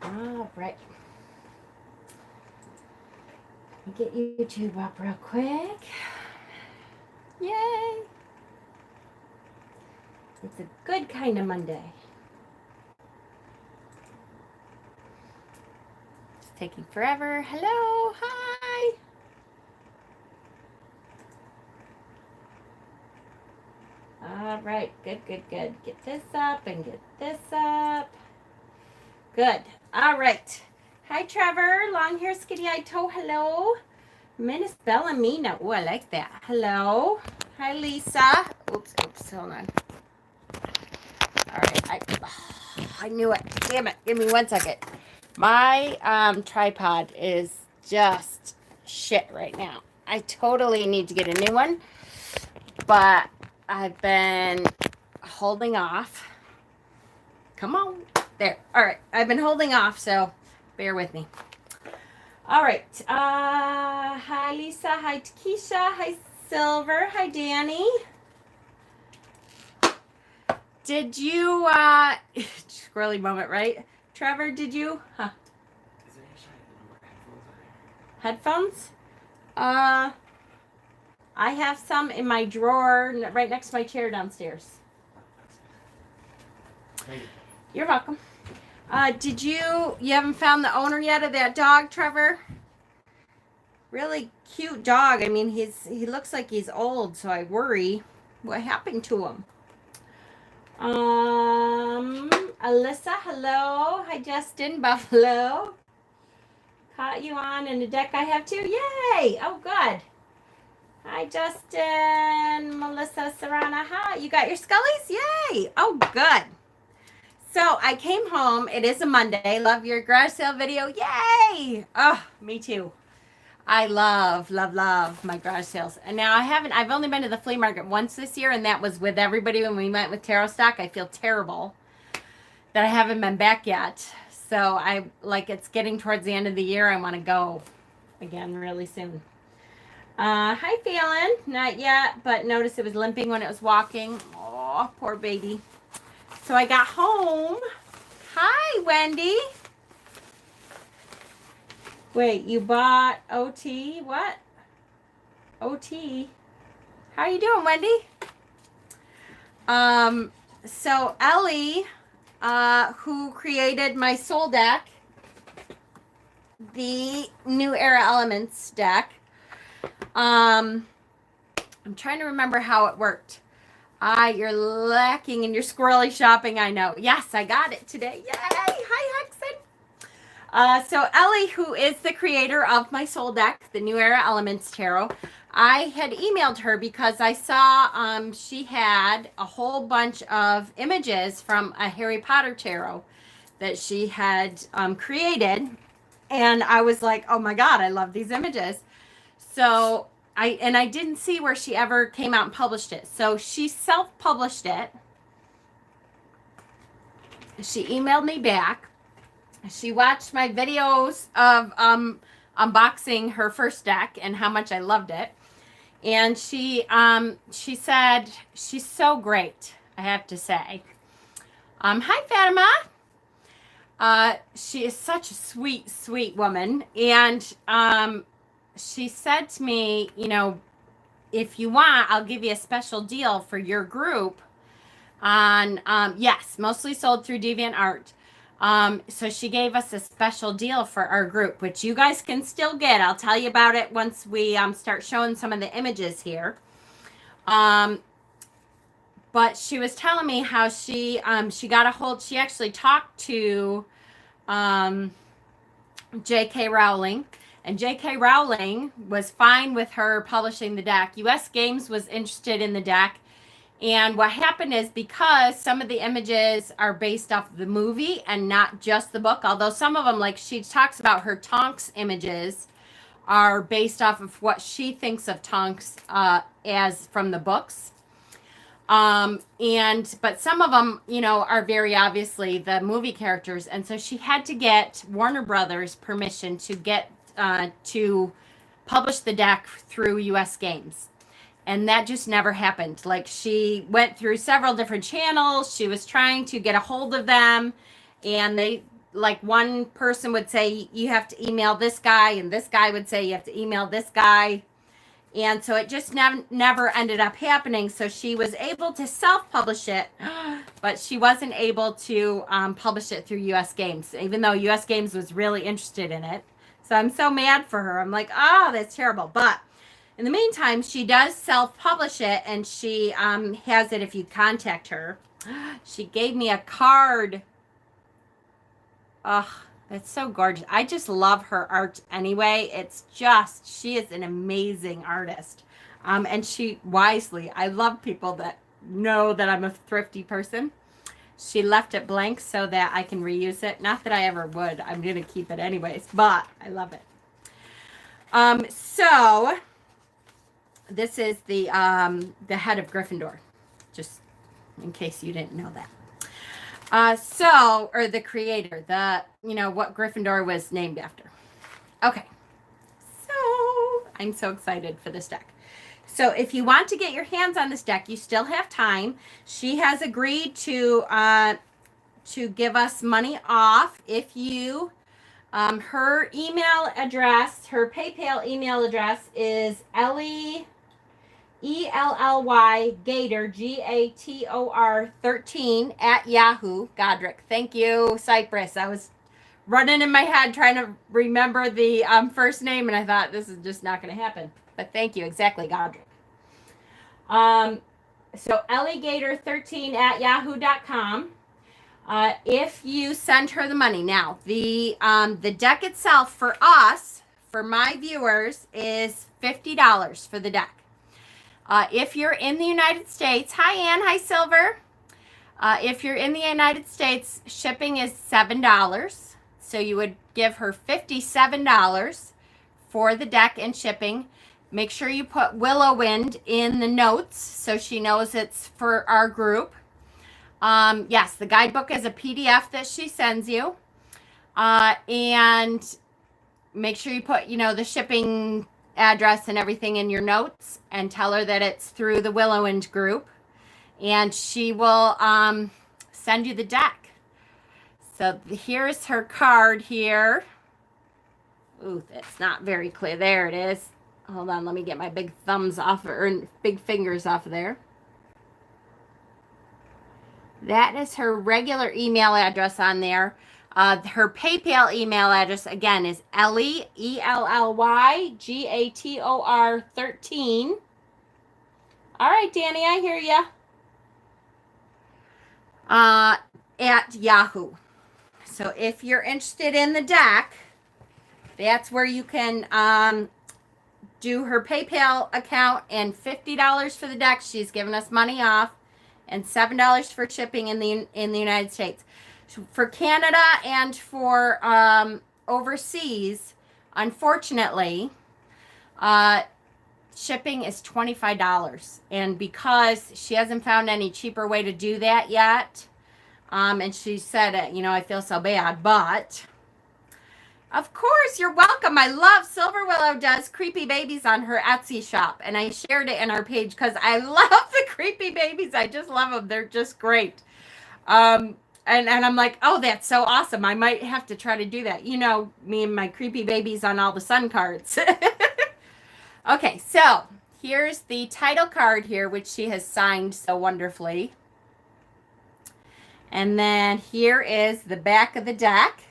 All right. Let me get YouTube up real quick. Yay! It's a good kind of Monday. It's taking forever. Hello, hi. All right, good. Get this up and get this up. Good. All right. Hi, Trevor. Long hair, skinny-eyed toe. Hello. Miss Bellamina. Oh, I like that. Hello. Hi, Lisa. Oops. Hold on. All right. I knew it. Damn it. Give me 1 second. My tripod is just shit right now. I totally need to get a new one, but I've been holding off. Come on. There. All right. I've been holding off, so bear with me. All right. Hi, Lisa. Hi, Takesha. Hi, Silver. Hi, Danny. Did you, squirrely moment, right? Trevor, did you? Huh? Is there headphones? Headphones? I have some in my drawer right next to my chair downstairs. Thank you. You're welcome. You haven't found the owner yet of that dog, Trevor? Really cute dog. I mean, he looks like he's old, so I worry what happened to him. Alyssa, hello. Hi, Justin, Buffalo. Caught you on in the deck I have too. Yay! Oh, good. Hi, Justin, Melissa, Sarana. Hi, you got your Scullies? Yay! Oh, good. So I came home. It is a Monday. Love your garage sale video. Yay! Oh, me too. I love my garage sales. And now I've only been to the flea market once this year, and that was with everybody when we went with tarot stock. I feel terrible that I haven't been back yet. So it's getting towards the end of the year. I want to go again really soon. Hi, Phelan. Not yet, but notice it was limping when it was walking. Oh, poor baby. So I got home. Hi, Wendy. Wait, you bought OT? What? OT? How are you doing, Wendy? So Elly, who created my soul deck, the New Era Elements deck, I'm trying to remember how it worked. You're lacking in your squirrely shopping, I know. Yes, I got it today. Yay! Hi, Hexen. So Elly, who is the creator of my soul deck, the New Era Elements Tarot, I had emailed her because I saw she had a whole bunch of images from a Harry Potter tarot that she had created. And I was like, oh my God, I love these images. So I didn't see where she ever came out and published it. So she self-published it. She emailed me back. She watched my videos of unboxing her first deck and how much I loved it. And she said she's so great, I have to say. Hi, Fatima. She is such a sweet, sweet woman. And she said to me, if you want, I'll give you a special deal for your group on, yes, mostly sold through DeviantArt. So she gave us a special deal for our group, which you guys can still get. I'll tell you about it once we start showing some of the images here. But she was telling me how she got a hold, she actually talked to J.K. Rowling. And J.K. Rowling was fine with her publishing the deck. U.S. Games was interested in the deck. And what happened is, because some of the images are based off of the movie and not just the book, although some of them, like she talks about her Tonks images, are based off of what she thinks of Tonks as from the books. But some of them, are very obviously the movie characters. And so she had to get Warner Brothers permission to get to publish the deck through U.S. Games. And that just never happened. Like, she went through several different channels. She was trying to get a hold of them, and they like one person would say you have to email this guy, and this guy would say you have to email this guy. And so it just never ended up happening. So she was able to self-publish it, but she wasn't able to publish it through US Games, even though US Games was really interested in it. So I'm so mad for her. I'm like, oh, that's terrible. But in the meantime, she does self-publish it, and she has it if you contact her. She gave me a card. Ugh, that's so gorgeous. I just love her art anyway. It's just, she is an amazing artist. And she wisely, I love people that know that I'm a thrifty person. She left it blank so that I can reuse it. Not that I ever would. I'm going to keep it anyways, but I love it. So this is the head of Gryffindor, just in case you didn't know that. Or the creator, what Gryffindor was named after. Okay. So I'm so excited for this deck. So if you want to get your hands on this deck, you still have time. She has agreed to give us money off if you, her email address, her PayPal email address is Elly, ELLY Gator, GATOR 13 at Yahoo. Godric. Thank you, Cypress. I was running in my head trying to remember the first name, and I thought this is just not going to happen. But thank you. Exactly, Godric. So Gator13 at yahoo.com. If you send her the money. Now, the deck itself for us, for my viewers, is $50 for the deck. If you're in the United States, hi Ann, hi Silver. If you're in the United States, shipping is $7. So you would give her $57 for the deck and shipping. Make sure you put Willow Wind in the notes so she knows it's for our group. Yes, the guidebook is a PDF that she sends you. And make sure you put, the shipping address and everything in your notes, and tell her that it's through the Willow Wind group, and she will send you the deck. So here's her card here. Ooh, it's not very clear. There it is. Hold on, let me get my big thumbs off, or big fingers off of there. That is her regular email address on there. Her PayPal email address, again, is Elly, ELLY GATOR 13. All right, Danny, I hear ya. At Yahoo. So if you're interested in the deck, that's where you can do her PayPal account, and $50 for the deck. She's given us money off, and $7 for shipping in the United States. For Canada and for overseas, unfortunately, shipping is $25. And because she hasn't found any cheaper way to do that yet, and she said, I feel so bad, but of course, you're welcome. I love Silver Willow does creepy babies on her Etsy shop, and I shared it in our page because I love the creepy babies. I just love them. They're just great. And I'm like, oh, that's so awesome. I might have to try to do that. Me and my creepy babies on all the sun cards. Okay, so here's the title card here, which she has signed so wonderfully. And then here is the back of the deck.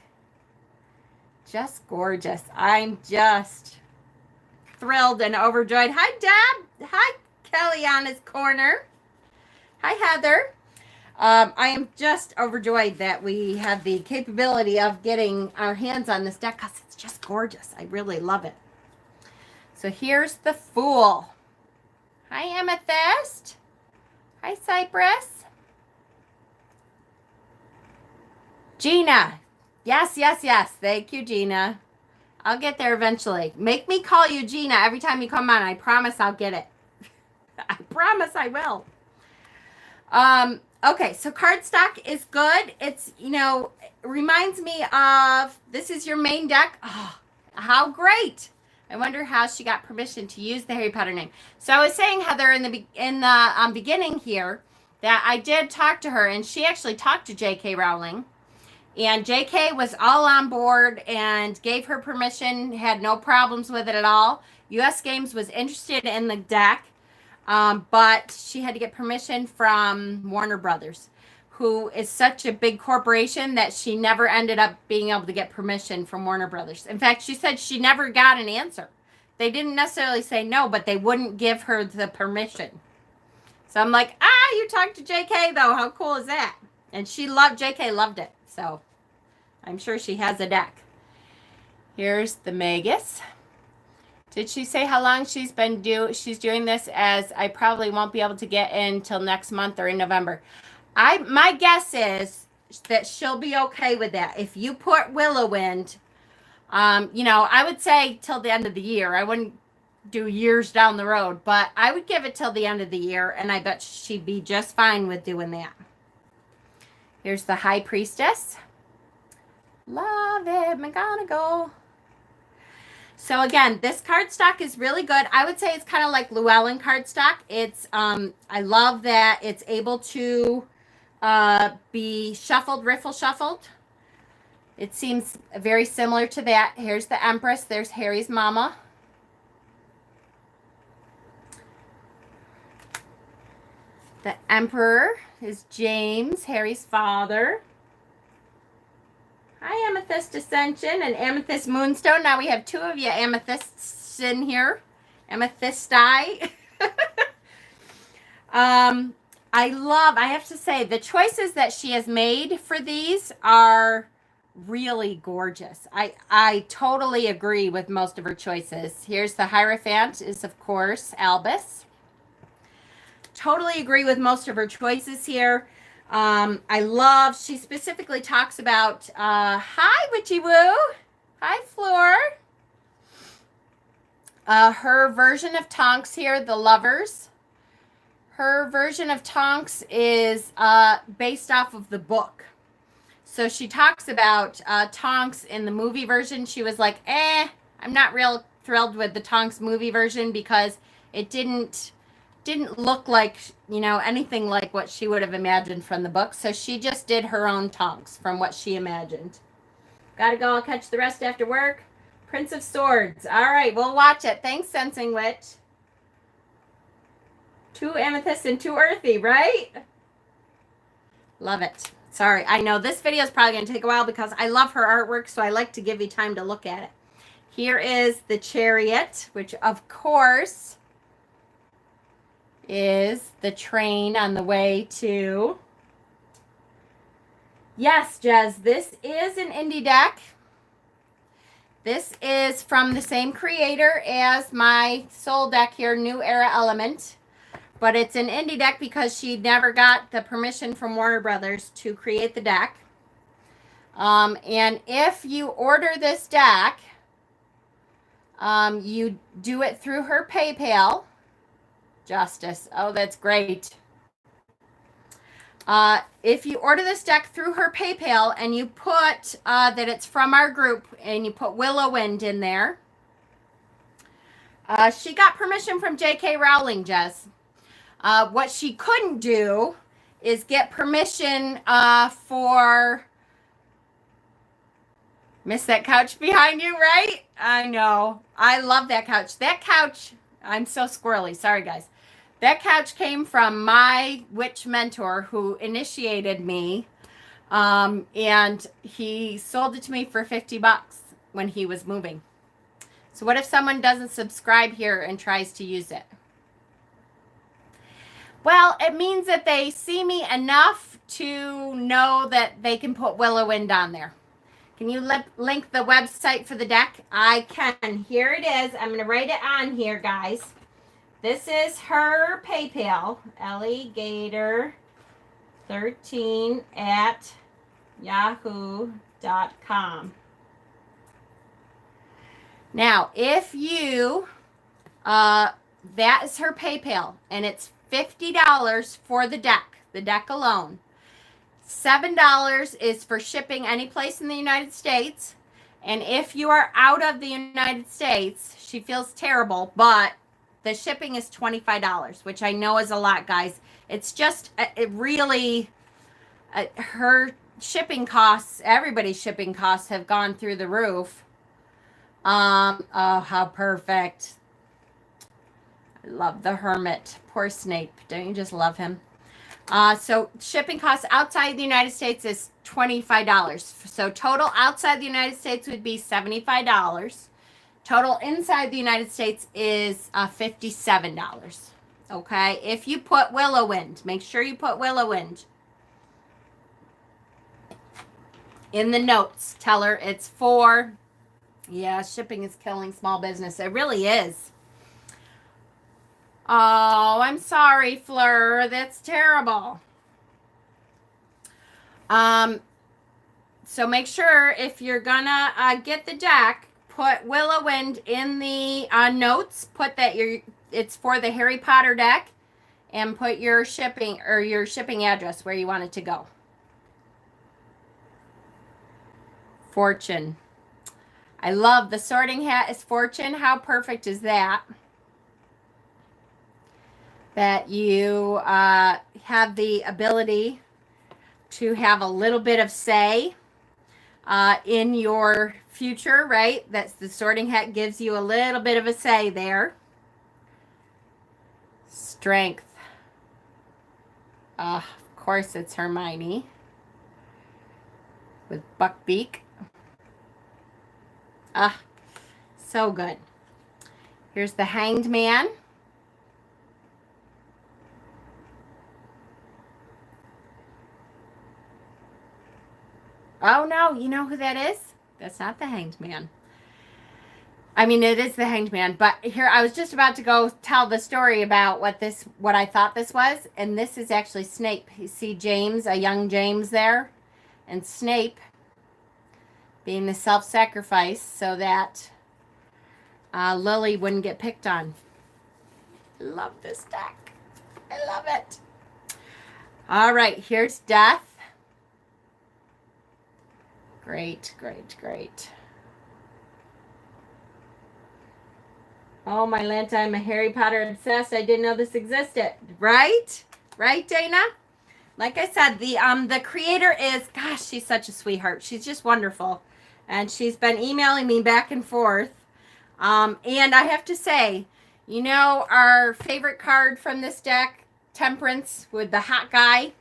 Just gorgeous. I'm just thrilled and overjoyed. Hi, Deb. Hi, Kellyanna's Corner. Hi, Heather. I am just overjoyed that we have the capability of getting our hands on this deck because it's just gorgeous. I really love it. So here's the Fool. Hi, Amethyst. Hi, Cypress. Gina. Yes, yes, yes. Thank you, Gina. I'll get there eventually. Make me call you Gina every time you come on. I promise I'll get it. I promise I will. Okay, so cardstock is good. It's, it reminds me of, this is your main deck. Oh, how great. I wonder how she got permission to use the Harry Potter name. So I was saying, Heather, in the beginning here, that I did talk to her, and she actually talked to J.K. Rowling. And JK was all on board and gave her permission, had no problems with it at all. US Games was interested in the deck, but she had to get permission from Warner Brothers, who is such a big corporation that she never ended up being able to get permission from Warner Brothers. In fact, she said she never got an answer. They didn't necessarily say no, but they wouldn't give her the permission. So I'm like, you talked to JK though. How cool is that? And JK loved it. So I'm sure she has a deck. Here's the Magus. Did she say how long she's doing this? As I probably won't be able to get in till next month or in November. My guess is that she'll be okay with that. If you put Willowwind, I would say till the end of the year. I wouldn't do years down the road, but I would give it till the end of the year, and I bet she'd be just fine with doing that. Here's the High Priestess. Love it, McGonagall. So again, this cardstock is really good. I would say it's kind of like Llewellyn cardstock. It's I love that it's able to be shuffled, riffle shuffled. It seems very similar to that. Here's the Empress. There's Harry's mama. The Emperor is James, Harry's father. Hi, Amethyst Ascension and Amethyst Moonstone. Now we have two of you amethysts in here. Amethysti. I have to say, the choices that she has made for these are really gorgeous. I totally agree with most of her choices. Here's the Hierophant is, of course, Albus. Totally agree with most of her choices here. She specifically talks about, hi, Witchy Woo. Hi, Floor. Her version of Tonks here, the Lovers. Her version of Tonks is based off of the book. So she talks about Tonks in the movie version. She was like, I'm not real thrilled with the Tonks movie version because it didn't look like, anything like what she would have imagined from the book. So she just did her own Tonks from what she imagined. Gotta go. I'll catch the rest after work. Prince of Swords. All right, we'll watch it. Thanks, Sensing Witch. 2 amethyst and 2 earthy, right? Love it. Sorry, I know this video is probably going to take a while because I love her artwork, so I like to give you time to look at it. Here is the Chariot, which, of course, is the train on the way to... Yes, Jez, this is an indie deck. This is from the same creator as my soul deck here, New Era Element. But it's an indie deck because she never got the permission from Warner Brothers to create the deck. And if you order this deck, you do it through her PayPal. Justice. Oh, that's great. If you order this deck through her PayPal and you put that it's from our group and you put Willowwind in there, she got permission from J.K. Rowling, Jess. What she couldn't do is get permission for... Miss that couch behind you, right? I know. I love that couch. That couch, I'm so squirrely. Sorry, guys. That couch came from my witch mentor who initiated me. And he sold it to me for $50 when he was moving. So what if someone doesn't subscribe here and tries to use it? Well, it means that they see me enough to know that they can put Willowwind on there. Can you link the website for the deck? I can. Here it is. I'm going to write it on here, guys. This is her PayPal, ellygator13@yahoo.com. Now, if you, that is her PayPal, and it's $50 for the deck alone. $7 is for shipping any place in the United States. And if you are out of the United States, she feels terrible, but the shipping is $25, which I know is a lot, guys. It's just, it really, her shipping costs, everybody's shipping costs have gone through the roof. Oh, how perfect. I love the Hermit. Poor Snape. Don't you just love him? So shipping costs outside the United States is $25. So total outside the United States would be $75. Total inside the United States is $57. Okay, if you put Willow Wind, make sure you put Willow Wind in the notes. Tell her it's for, yeah, shipping is killing small business. It really is. Oh, I'm sorry, Fleur. That's terrible. So make sure if you're gonna get the deck, put Willow Wind in the notes. Put that it's for the Harry Potter deck, and put your shipping address where you want it to go. Fortune. I love the Sorting Hat is Fortune. How perfect is that? That you have the ability to have a little bit of say in your future, right? That's the Sorting Hat gives you a little bit of a say there. Strength. Of course, it's Hermione with Buckbeak. So good. Here's the Hanged Man. Oh, no, you know who that is? That's not the Hanged Man. I mean, it is the Hanged Man, but here, I was just about to go tell the story about what I thought this was, and this is actually Snape. You see James, a young James there, and Snape being the self-sacrifice so that Lily wouldn't get picked on. I love this deck. I love it. All right, here's Death. Great, great, great. Oh, my Lanta, I'm a Harry Potter obsessed. I didn't know this existed. Right? Right, Dana? Like I said, the creator is, gosh, she's such a sweetheart. She's just wonderful. And she's been emailing me back and forth. And I have to say, you know, our favorite card from this deck, Temperance with the hot guy.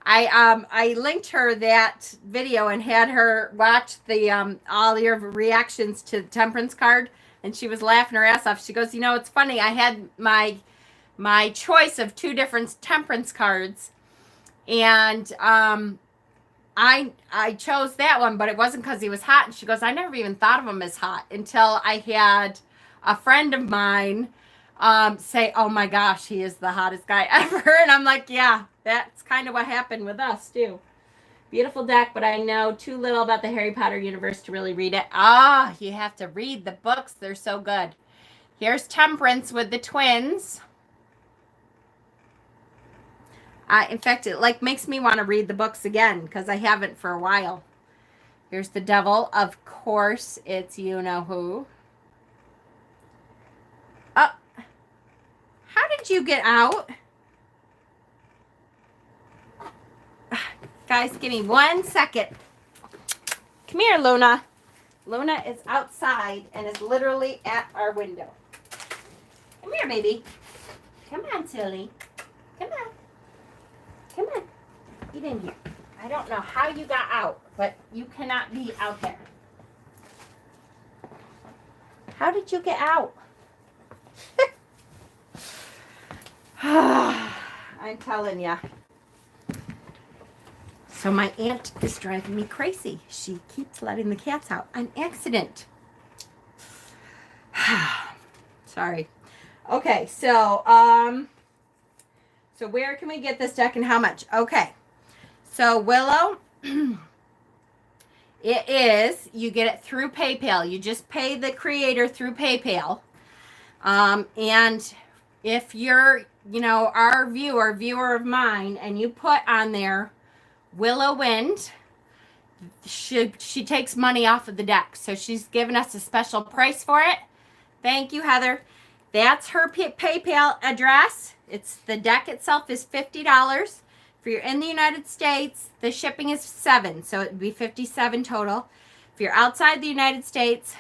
I linked her that video and had her watch the all your reactions to the Temperance card, and she was laughing her ass off. She goes, you know, it's funny. I had my choice of 2 different Temperance cards, and I chose that one, but it wasn't because he was hot. And she goes, I never even thought of him as hot until I had a friend of mine say, oh my gosh, he is the hottest guy ever. And I'm like, yeah, that's kind of what happened with us too. Beautiful deck, but I know too little about the Harry Potter universe to really read it. You have to read the books. They're so good. Here's Temperance with the twins. In fact, it makes me want to read the books again because I haven't for a while. Here's the Devil. Of course, it's you-know-who. How did you get out? Guys, give me 1 second. Come here, Luna. Luna is outside and is literally at our window. Come here, baby. Come on, silly. Come on. Come on. Get in here. I don't know how you got out, but you cannot be out there. How did you get out? I'm telling ya. So my aunt is driving me crazy. She keeps letting the cats out on accident. Sorry. Okay, so where can we get this deck and how much? Okay. So Willow, it is, you get it through PayPal. You just pay the creator through PayPal. And if you're, you know, our viewer of mine, and you put on there Willow Wind, she takes money off of the deck. So she's given us a special price for it. Thank you, Heather. That's her PayPal address. It's the deck itself is $50. If you're in the United States, the shipping is $7, so it would be $57 total. If you're outside the United States,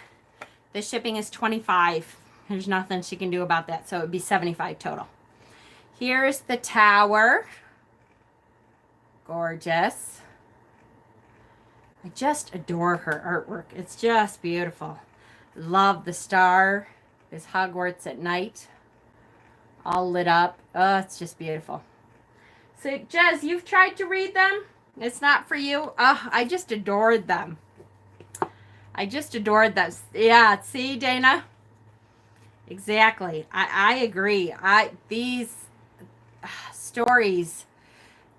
the shipping is $25. There's nothing she can do about that, so it would be $75 total. Here's the tower. Gorgeous. I just adore her artwork. It's just beautiful. Love the star. Is Hogwarts at night. All lit up. Oh, it's just beautiful. So, Jez, you've tried to read them? It's not for you? Oh, I just adored them. I just adored them. Yeah, see, Dana? Exactly. I agree. These stories.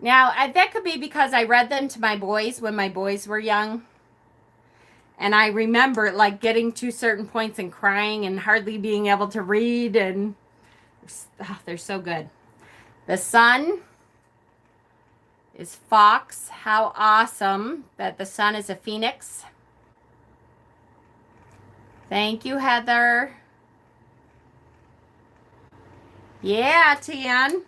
Now, that could be because I read them to my boys when my boys were young. And I remember, like, getting to certain points and crying and hardly being able to read. And they're so good. The sun is Fox. How awesome that the sun is a phoenix. Thank you, Heather. Yeah, Tian.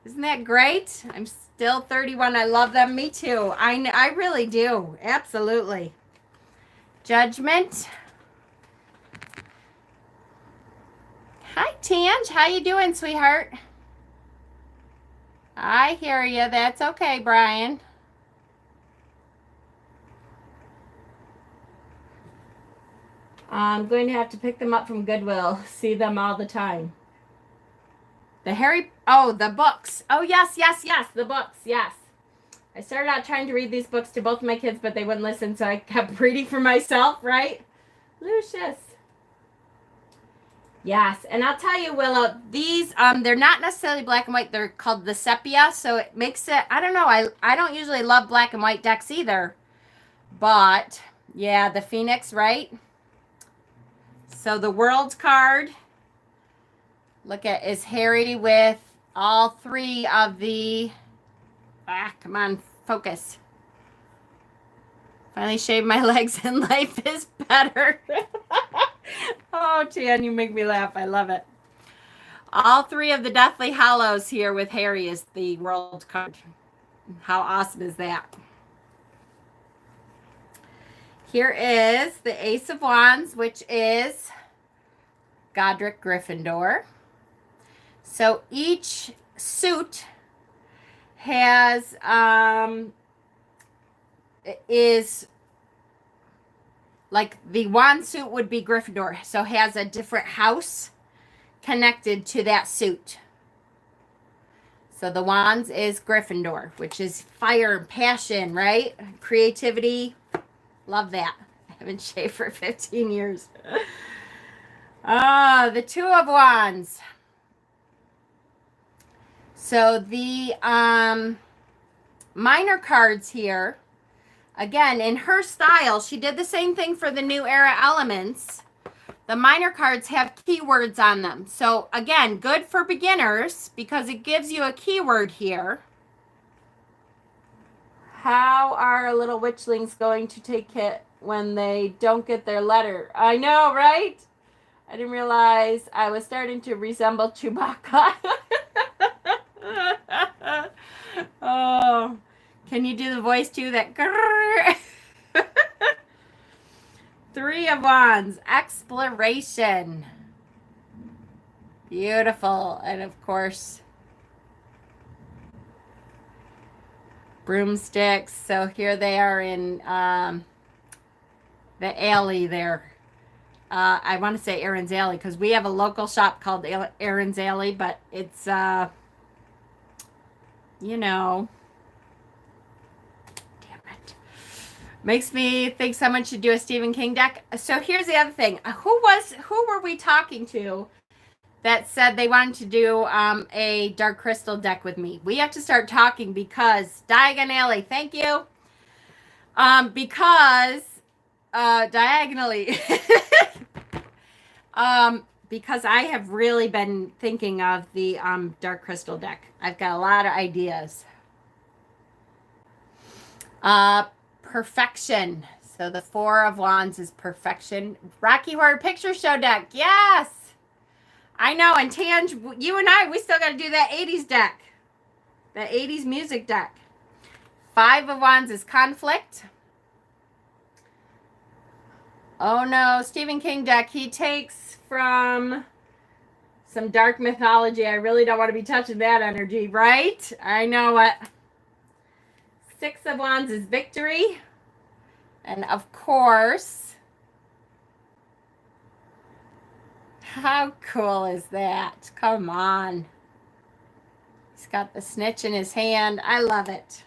Isn't that great? I'm still 31. I love them. Me too. I really do. Absolutely. Judgment. Hi, Tange. How you doing, sweetheart? I hear you. That's okay, Brian. I'm going to have to pick them up from Goodwill. See them all the time. The books. Oh, yes, the books, yes. I started out trying to read these books to both of my kids, but they wouldn't listen, so I kept reading for myself, right? Lucius. Yes, and I'll tell you, Willow, these, they're not necessarily black and white. They're called the sepia, so it makes it, I don't know, I don't usually love black and white decks either. But, yeah, the Phoenix, right? So the World card. Look at, is Harry with all three of the, come on, focus. Finally shaved my legs and life is better. Oh, Tian, you make me laugh. I love it. All three of the Deathly Hallows here with Harry is the World card. How awesome is that? Here is the Ace of Wands, which is Godric Gryffindor. So each suit has, is like the wand suit would be Gryffindor. So has a different house connected to that suit. So the wands is Gryffindor, which is fire and passion, right? Creativity. Love that. I haven't shaved for 15 years. The Two of Wands. So the minor cards here, again, in her style, she did the same thing for the New Era Elements. The minor cards have keywords on them. So again, good for beginners because it gives you a keyword here. How are little witchlings going to take it when they don't get their letter? I know, right? I didn't realize I was starting to resemble Chewbacca. Oh, can you do the voice too? That Three of Wands, exploration. Beautiful. And of course, broomsticks. So here they are in the alley there. I want to say Aaron's Alley because we have a local shop called Aaron's Alley, but it's, you know, damn it. Makes me think someone should do a Stephen King deck. So here's the other thing. Who were we talking to that said they wanted to do a Dark Crystal deck with me? We have to start talking because Diagon Alley, thank you. Because diagonally. Because I have really been thinking of the Dark Crystal deck. I've got a lot of ideas. Perfection. So the Four of Wands is perfection. Rocky Horror Picture Show deck. Yes. I know. And Tange, you and I, we still got to do that 80s deck. The 80s music deck. 5 of Wands is conflict. Oh no, Stephen King deck. He takes from some dark mythology. I really don't want to be touching that energy, right? I know it. 6 of Wands is victory. And of course, how cool is that? Come on. He's got the snitch in his hand. I love it.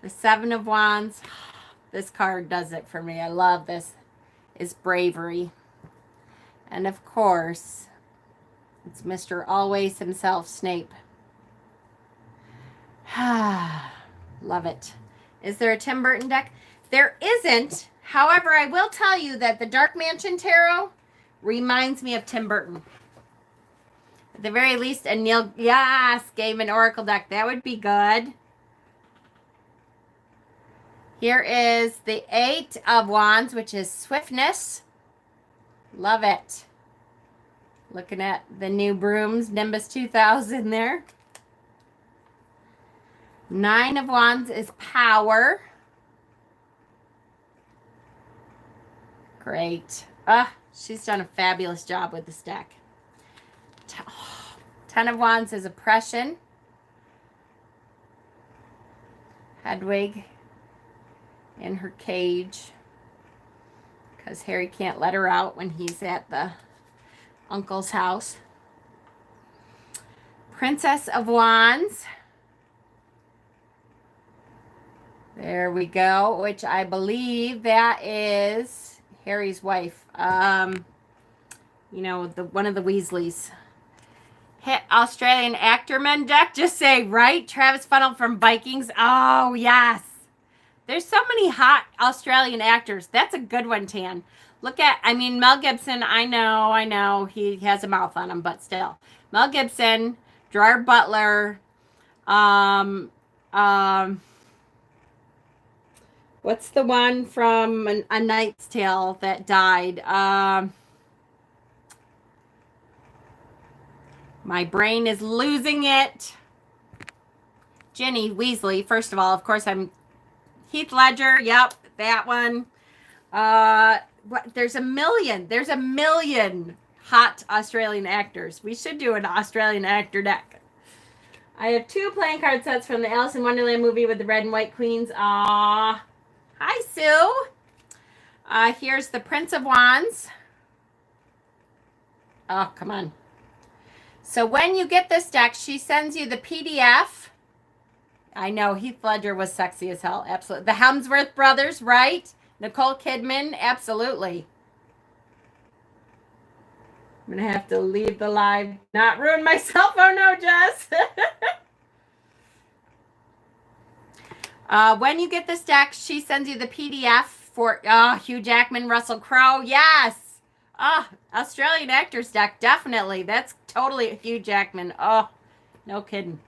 The 7 of Wands. This card does it for me. I love this. Is bravery. And of course, it's Mr. Always himself, Snape. Love it. Is there a Tim Burton deck? There isn't. However, I will tell you that the Dark Mansion Tarot reminds me of Tim Burton. At the very least, a Neil Gaiman Oracle deck. That would be good. Here is the 8 of Wands, which is swiftness. Love it. Looking at the new brooms, Nimbus 2000 there. 9 of Wands is power. Great. She's done a fabulous job with this deck. 10 of Wands is oppression. Hedwig in her cage because Harry can't let her out when he's at the uncle's house. Princess of Wands. There we go, which I believe that is Harry's wife. You know, one of the Weasleys. Australian actor men deck, just say, right? Travis Funnel from Vikings. Oh, yes. There's so many hot Australian actors. That's a good one, Tan. Look at, I mean, Mel Gibson, I know, he has a mouth on him, but still. Mel Gibson, Gerard Butler, what's the one from A Knight's Tale that died? My brain is losing it. Ginny Weasley, first of all, of course, I'm Heath Ledger. Yep, that one. There's a million hot Australian actors. We should do an Australian actor deck. I have 2 playing card sets from the Alice in Wonderland movie with the red and white queens. Hi, Sue. Here's the Prince of Wands. Oh, come on. So when you get this deck, she sends you the PDF. I know Heath Ledger was sexy as hell. Absolutely. The Hemsworth brothers, right? Nicole Kidman, absolutely. I'm going to have to leave the live. Not ruin my cell phone, no, Jess. When you get this deck, she sends you the PDF for Hugh Jackman, Russell Crowe. Yes. Australian actors deck, definitely. That's totally Hugh Jackman. Oh, no kidding.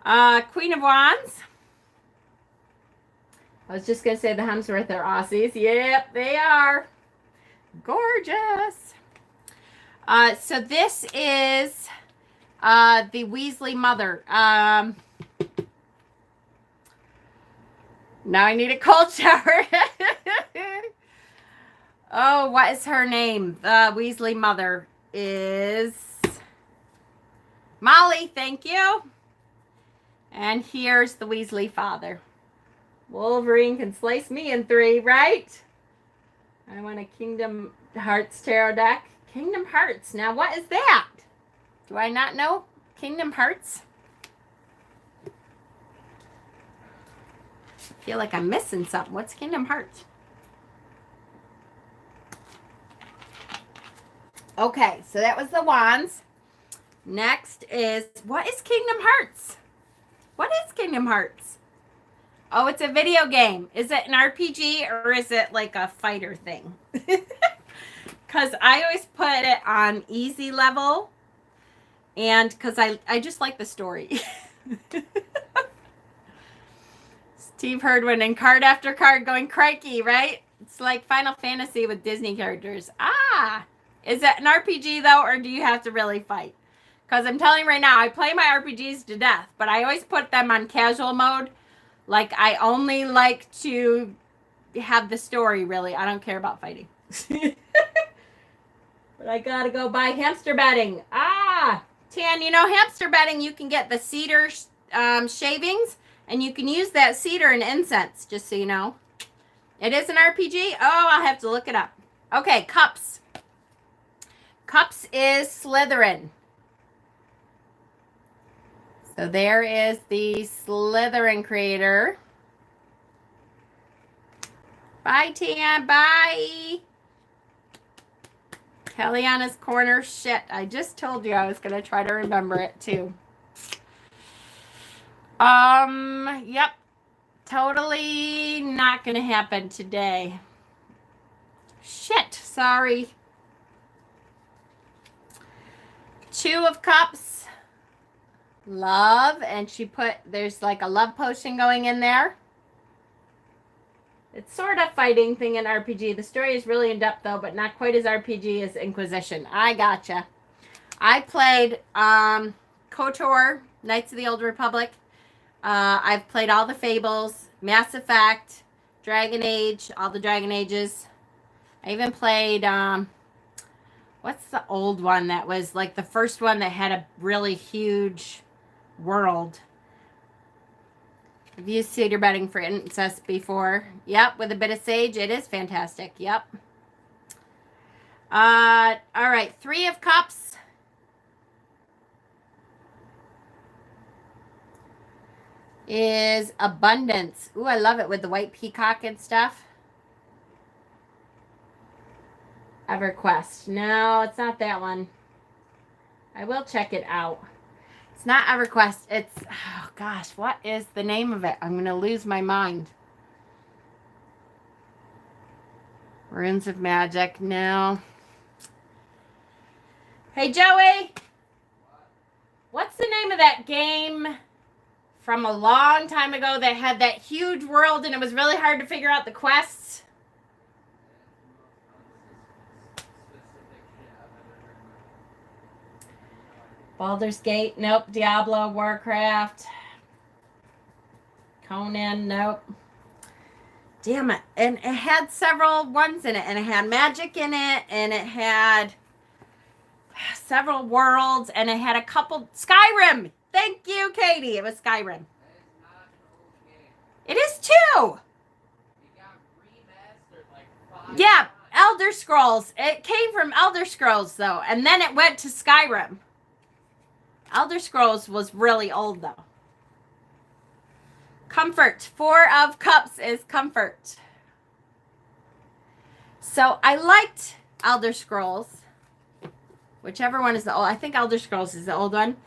Queen of Wands. I was just going to say the Hemsworth are Aussies. Yep, they are. Gorgeous. So this is the Weasley mother. Now I need a cold shower. Oh, what is her name? The Weasley mother is Molly. Thank you. And here's the Weasley father. Wolverine can slice me in 3, right? I want a Kingdom Hearts tarot deck. Kingdom Hearts. Now, what is that? Do I not know Kingdom Hearts? I feel like I'm missing something. What's Kingdom Hearts? Okay, so that was the Wands. Next is, what is Kingdom Hearts? What is Kingdom Hearts? Oh, it's a video game. Is it an RPG or is it like a fighter thing? Because I always put it on easy level. And because I just like the story. Steve Herdwin and card after card going crikey, right? It's like Final Fantasy with Disney characters. Is it an RPG though, or do you have to really fight? Because I'm telling you right now, I play my RPGs to death, but I always put them on casual mode. Like, I only like to have the story, really. I don't care about fighting. But I gotta go buy hamster bedding. Ah! Tan, hamster bedding, you can get the cedar shavings, and you can use that cedar in incense, just so you know. It is an RPG? Oh, I'll have to look it up. Okay, cups. Cups is Slytherin. So there is the Slytherin creator. Bye, Tan. Bye. Kellyanna's Corner. Shit, I just told you I was going to try to remember it, too. Yep. Totally not going to happen today. Shit, sorry. Two of Cups. Love, and there's like a love potion going in there. It's sort of fighting thing in RPG. The story is really in depth though, but not quite as RPG as Inquisition. I gotcha. I played KOTOR, Knights of the Old Republic. I've played all the Fables, Mass Effect, Dragon Age, all the Dragon Ages. I even played, what's the old one that was like the first one that had a really huge world? I've used cedar bedding for incest before. Yep, with a bit of sage. It is fantastic. Yep. All right, Three of Cups. Is abundance. Ooh, I love it with the white peacock and stuff. EverQuest. No, it's not that one. I will check it out. It's not EverQuest. It's, oh gosh, what is the name of it? I'm going to lose my mind. Runes of Magic. No. Hey, Joey. What's the name of that game from a long time ago that had that huge world and it was really hard to figure out the quests? Baldur's Gate, nope. Diablo, Warcraft, Conan, nope. Damn it. And it had several ones in it, and it had magic in it, and it had several worlds, and it had a couple. Skyrim! Thank you, Katie. It was Skyrim. It is too! Yeah, Elder Scrolls. It came from Elder Scrolls, though, and then it went to Skyrim. Elder Scrolls was really old, though. Comfort. Four of Cups is comfort. So I liked Elder Scrolls. Whichever one is the old. I think Elder Scrolls is the old one.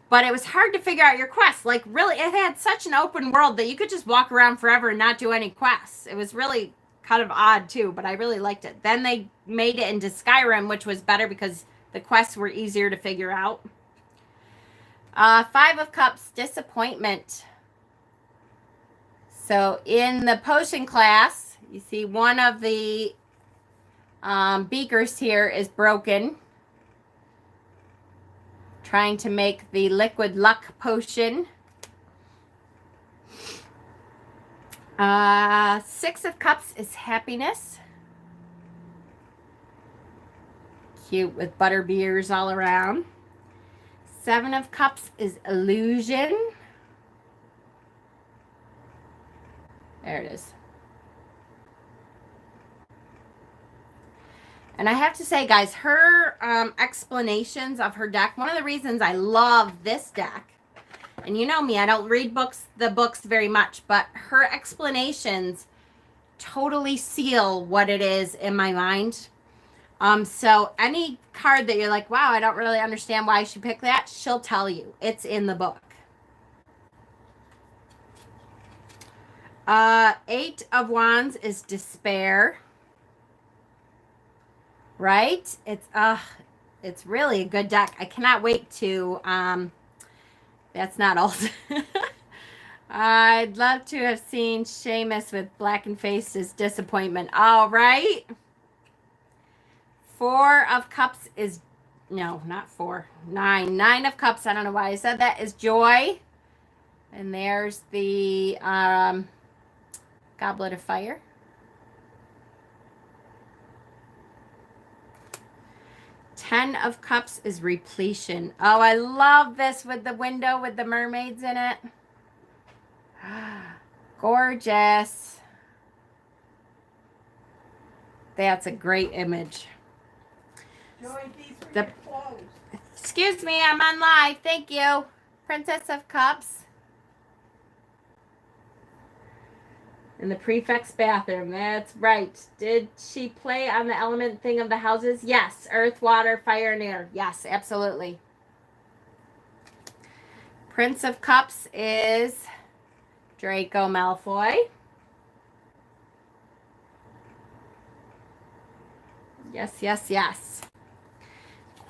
But it was hard to figure out your quests. Like, really, it had such an open world that you could just walk around forever and not do any quests. It was really kind of odd, too, but I really liked it. Then they made it into Skyrim, which was better because the quests were easier to figure out. Five of Cups, disappointment. So in the potion class, you see one of the beakers here is broken. Trying to make the liquid luck potion. Six of Cups is happiness. Cute with butter beers all around. Seven of Cups is illusion. There it is. And I have to say, guys, her explanations of her deck, one of the reasons I love this deck, and you know me, I don't read the books very much, but her explanations totally seal what it is in my mind. So any card that you're like, wow, I don't really understand why she picked that, she'll tell you. It's in the book. Eight of Wands is despair. Right? It's really a good deck. I cannot wait to, that's not old. I'd love to have seen Seamus with blackened face as disappointment. All right. Four of Cups is No, not 4. 9. 9 of Cups. I don't know why I said that. Is joy. And there's the Goblet of Fire. Ten of Cups is repletion. Oh, I love this with the window with the mermaids in it. Gorgeous. That's a great image. Joy, these are your clothes. Excuse me, I'm on live. Thank you. Princess of Cups. In the prefect's bathroom. That's right. Did she play on the element thing of the houses? Yes. Earth, water, fire, and air. Yes, absolutely. Prince of Cups is Draco Malfoy. Yes, yes, yes.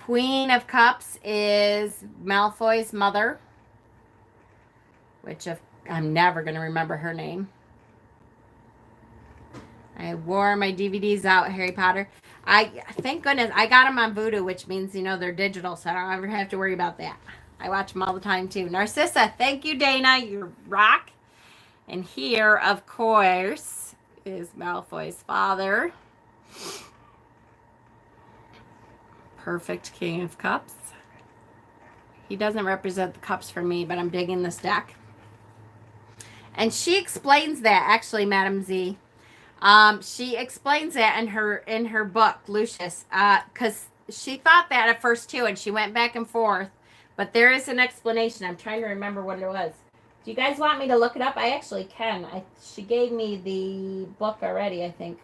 Queen of Cups is Malfoy's mother, which I'm never going to remember her name. I wore my DVDs out, Harry Potter. Thank goodness, I got them on Vudu, which means, they're digital, so I don't ever have to worry about that. I watch them all the time, too. Narcissa, thank you, Dana. You rock. And here, of course, is Malfoy's father. Perfect King of Cups. He doesn't represent the cups for me, but I'm digging this deck. And she explains that, actually, Madam Z. She explains that in her book, Lucius, because she thought that at first too, and she went back and forth. But there is an explanation. I'm trying to remember what it was. Do you guys want me to look it up? I actually can. She gave me the book already, I think.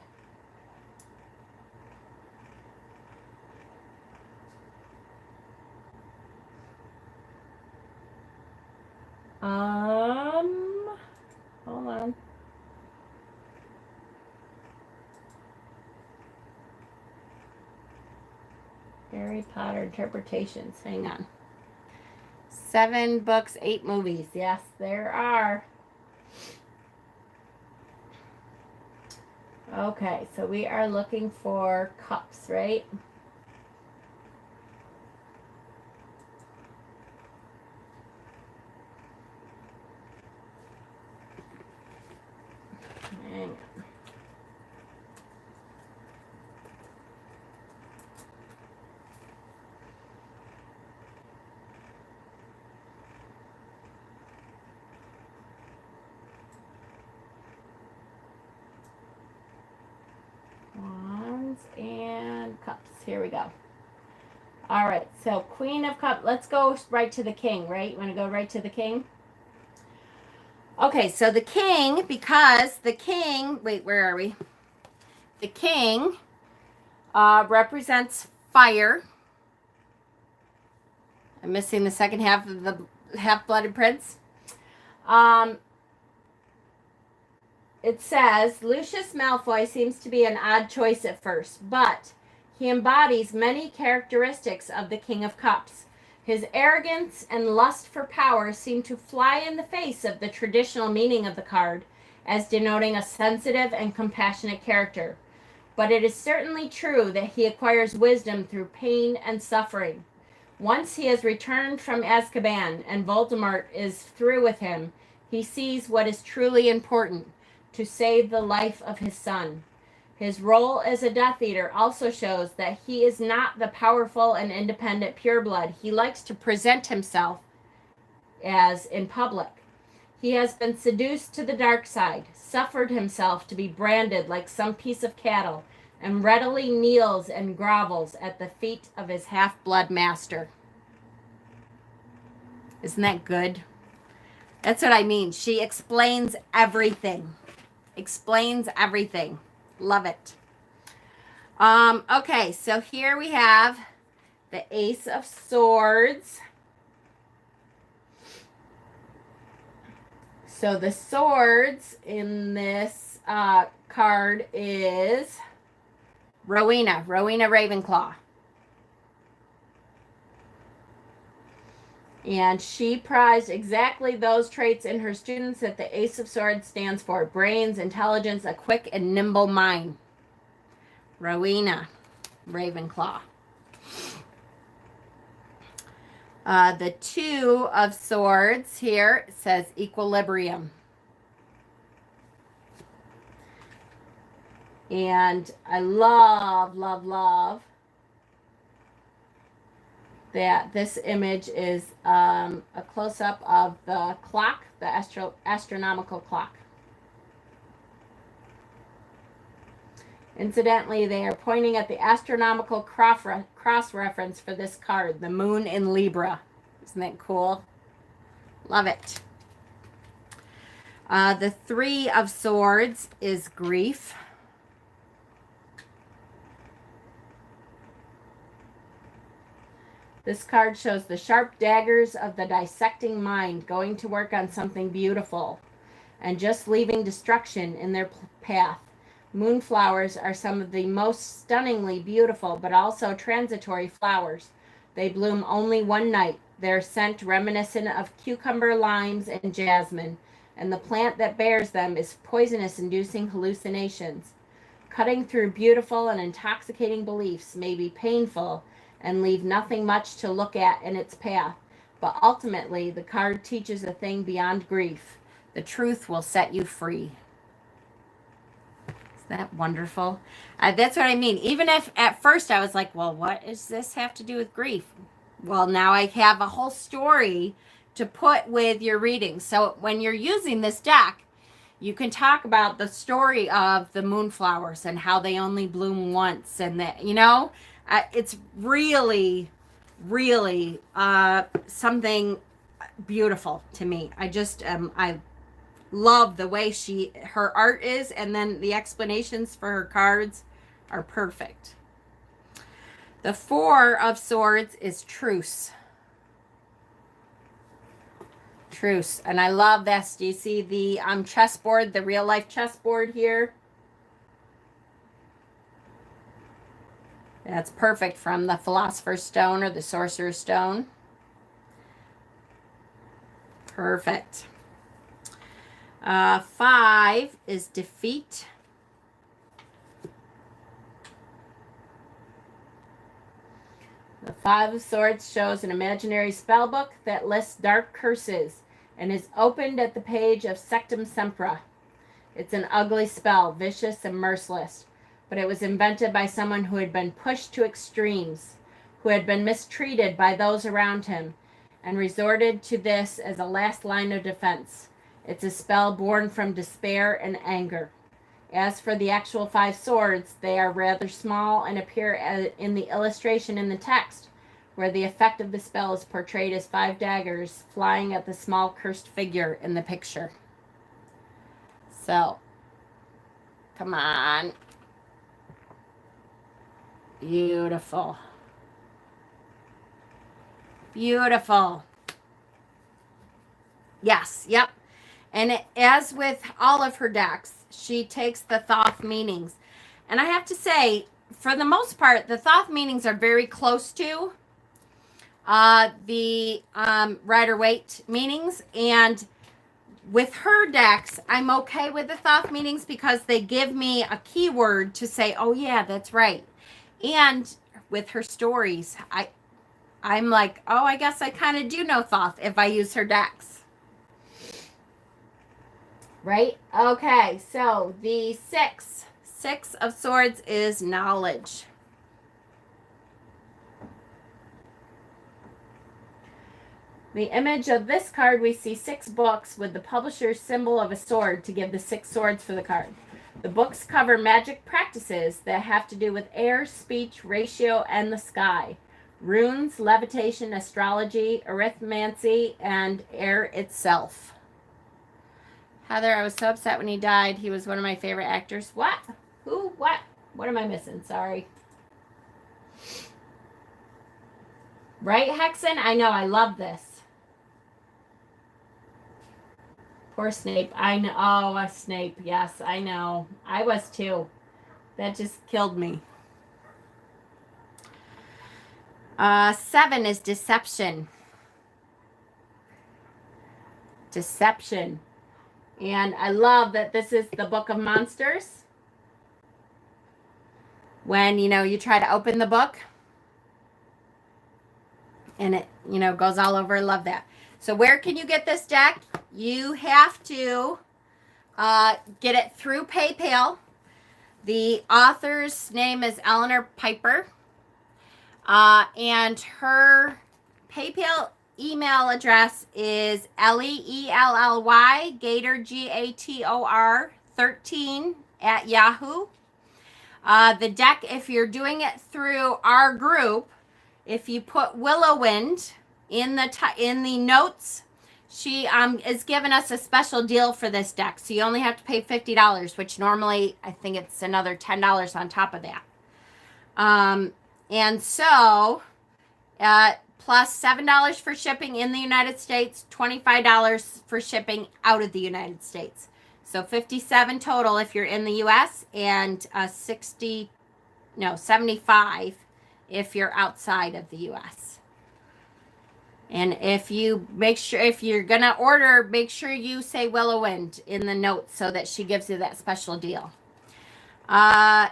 Hold on. Harry Potter interpretations. Hang on. 7 books, 8 movies. Yes, there are. Okay, so we are looking for cups, right? Hang on. Wands and cups. Here we go. All right, so Queen of Cups. Let's go right to the king, right? You want to go right to the king? Okay, so the king, because the king, wait, where are we? The king represents fire. I'm missing the second half of the Half-Blooded Prince. It says, Lucius Malfoy seems to be an odd choice at first, but he embodies many characteristics of the King of Cups. His arrogance and lust for power seem to fly in the face of the traditional meaning of the card as denoting a sensitive and compassionate character. But it is certainly true that he acquires wisdom through pain and suffering. Once he has returned from Azkaban and Voldemort is through with him, he sees what is truly important: to save the life of his son. His role as a Death Eater also shows that he is not the powerful and independent pureblood he likes to present himself as in public. He has been seduced to the dark side, suffered himself to be branded like some piece of cattle, and readily kneels and grovels at the feet of his half-blood master. Isn't that good? That's what I mean. She explains everything. Explains everything. Love it. Okay, so here we have the Ace of Swords. So the swords in this card is Rowena Ravenclaw. And she prized exactly those traits in her students that the Ace of Swords stands for: brains, intelligence, a quick and nimble mind. Rowena Ravenclaw. The Two of Swords here says equilibrium. And I love, love, love that this image is a close-up of the clock, the astronomical clock. Incidentally, they are pointing at the astronomical cross reference for this card, the moon in Libra. Isn't that cool? Love it. The Three of Swords is grief. This card shows the sharp daggers of the dissecting mind going to work on something beautiful and just leaving destruction in their path. Moonflowers are some of the most stunningly beautiful but also transitory flowers. They bloom only one night, their scent reminiscent of cucumber, limes, and jasmine, and the plant that bears them is poisonous, inducing hallucinations. Cutting through beautiful and intoxicating beliefs may be painful and leave nothing much to look at in its path, but ultimately the card teaches a thing beyond grief. The truth will set you free. That wonderful. That's what I mean. Even if at first I was like, well, what does this have to do with grief? Well, now I have a whole story to put with your reading. So when you're using this deck, you can talk about the story of the moonflowers and how they only bloom once, and that, you know, it's really, really something beautiful to me. I just I love the way her art is, and then the explanations for her cards are perfect. The Four of Swords is truce. Truce. And I love this. Do you see the chessboard, the real life chessboard here? That's perfect, from the Philosopher's Stone or the Sorcerer's Stone. Perfect. 5 is defeat. The Five of Swords shows an imaginary spell book that lists dark curses and is opened at the page of Sectum Sempra. It's an ugly spell, vicious and merciless, but it was invented by someone who had been pushed to extremes, who had been mistreated by those around him, and resorted to this as a last line of defense. It's a spell born from despair and anger. As for the actual 5 swords, they are rather small and appear in the illustration in the text, where the effect of the spell is portrayed as 5 daggers flying at the small cursed figure in the picture. So, come on. Beautiful. Beautiful. Yes, yep. And as with all of her decks, she takes the Thoth meanings. And I have to say, for the most part, the Thoth meanings are very close to the Rider-Waite meanings. And with her decks, I'm okay with the Thoth meanings because they give me a keyword to say, oh yeah, that's right. And with her stories, I'm like, oh, I guess I kind of do know Thoth if I use her decks. Right? Okay, so the Six of Swords is knowledge. The image of this card, we see 6 books with the publisher's symbol of a sword to give the 6 swords for the card. The books cover magic practices that have to do with air, speech, ratio, and the sky. Runes, levitation, astrology, arithmancy, and air itself. Heather, I was so upset when he died. He was one of my favorite actors. What? Who? What? What am I missing? Sorry. Right, Hexen? I know. I love this. Poor Snape. I know. Oh, Snape. Yes, I know. I was too. That just killed me. 7 is deception. Deception. And I love that this is the Book of Monsters. When, you know, you try to open the book And it, you know, goes all over. Love that. So where can you get this deck? You have to get it through PayPal. The author's name is Eleanor Pieper. And her PayPal email address is Elly, E-L-L-Y, Gator, G-A-T-O-R, 13 at Yahoo. The deck, if you're doing it through our group, if you put Willowwind in the notes, she is giving us a special deal for this deck. So you only have to pay $50, which normally I think it's another $10 on top of that. And so, plus $7 for shipping in the United States, $25 for shipping out of the United States. So $57 total if you're in the U.S. and $75 if you're outside of the U.S. And if you if you're gonna order, make sure you say Willowwind in the notes so that she gives you that special deal. 8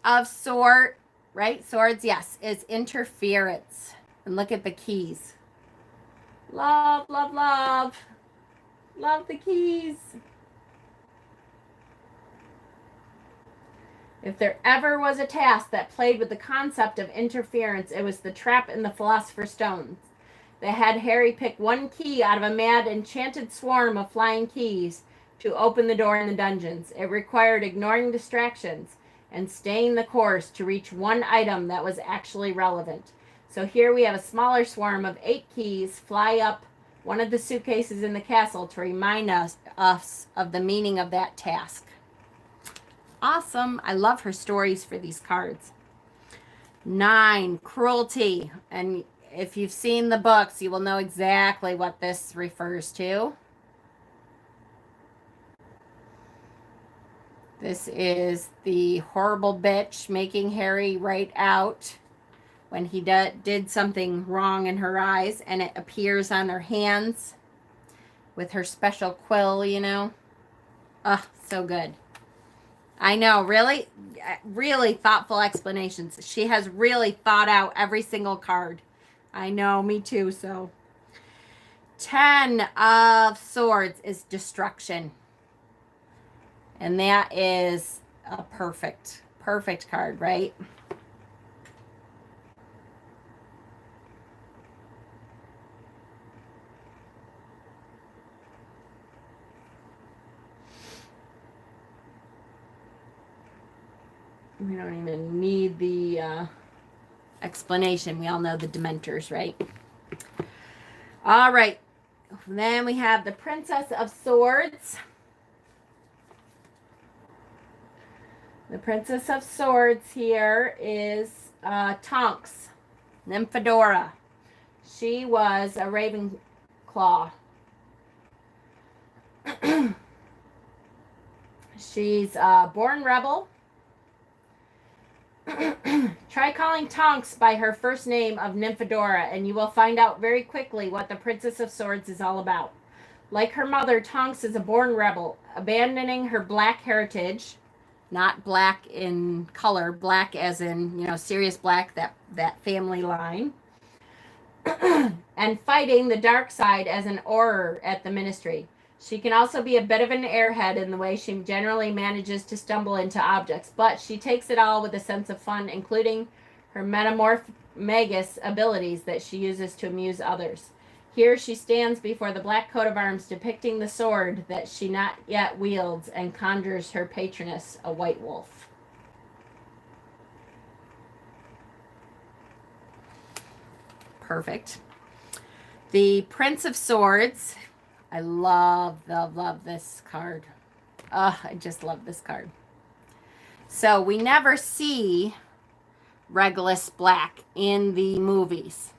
of Swords, right? Swords, yes, is interference. And look at the keys. Love, love, love. Love the keys. If there ever was a task that played with the concept of interference, it was the trap in the Philosopher's Stone. They had Harry pick one key out of a mad, enchanted swarm of flying keys to open the door in the dungeons. It required ignoring distractions and staying the course to reach one item that was actually relevant. So here we have a smaller swarm of 8 keys fly up one of the suitcases in the castle to remind us of the meaning of that task. Awesome. I love her stories for these cards. 9, cruelty. And if you've seen the books, you will know exactly what this refers to. This is the horrible bitch making Harry write out when he did something wrong in her eyes, and it appears on her hands with her special quill, you know. Ugh, so good. I know, really, really thoughtful explanations. She has really thought out every single card. I know, me too, so. 10 of Swords is destruction. And that is a perfect card, right? We don't even need the explanation. We all know the Dementors, right? All right. Then we have the Princess of Swords. The Princess of Swords here is Tonks, Nymphadora. She was a Ravenclaw. She's a born rebel. Try calling Tonks by her first name of Nymphadora, and you will find out very quickly what the Princess of Swords is all about. Like her mother, Tonks is a born rebel, abandoning her black heritage, not black in color, black as in, you know, Sirius Black, that family line, and fighting the dark side as an Auror at the Ministry. She can also be a bit of an airhead in the way she generally manages to stumble into objects, but she takes it all with a sense of fun, including her metamorphomagus abilities that she uses to amuse others. Here she stands before the black coat of arms depicting the sword that she not yet wields and conjures her patroness, a white wolf. Perfect. The Prince of Swords. I love this card. I just love this card. So we never see Regulus Black in the movies.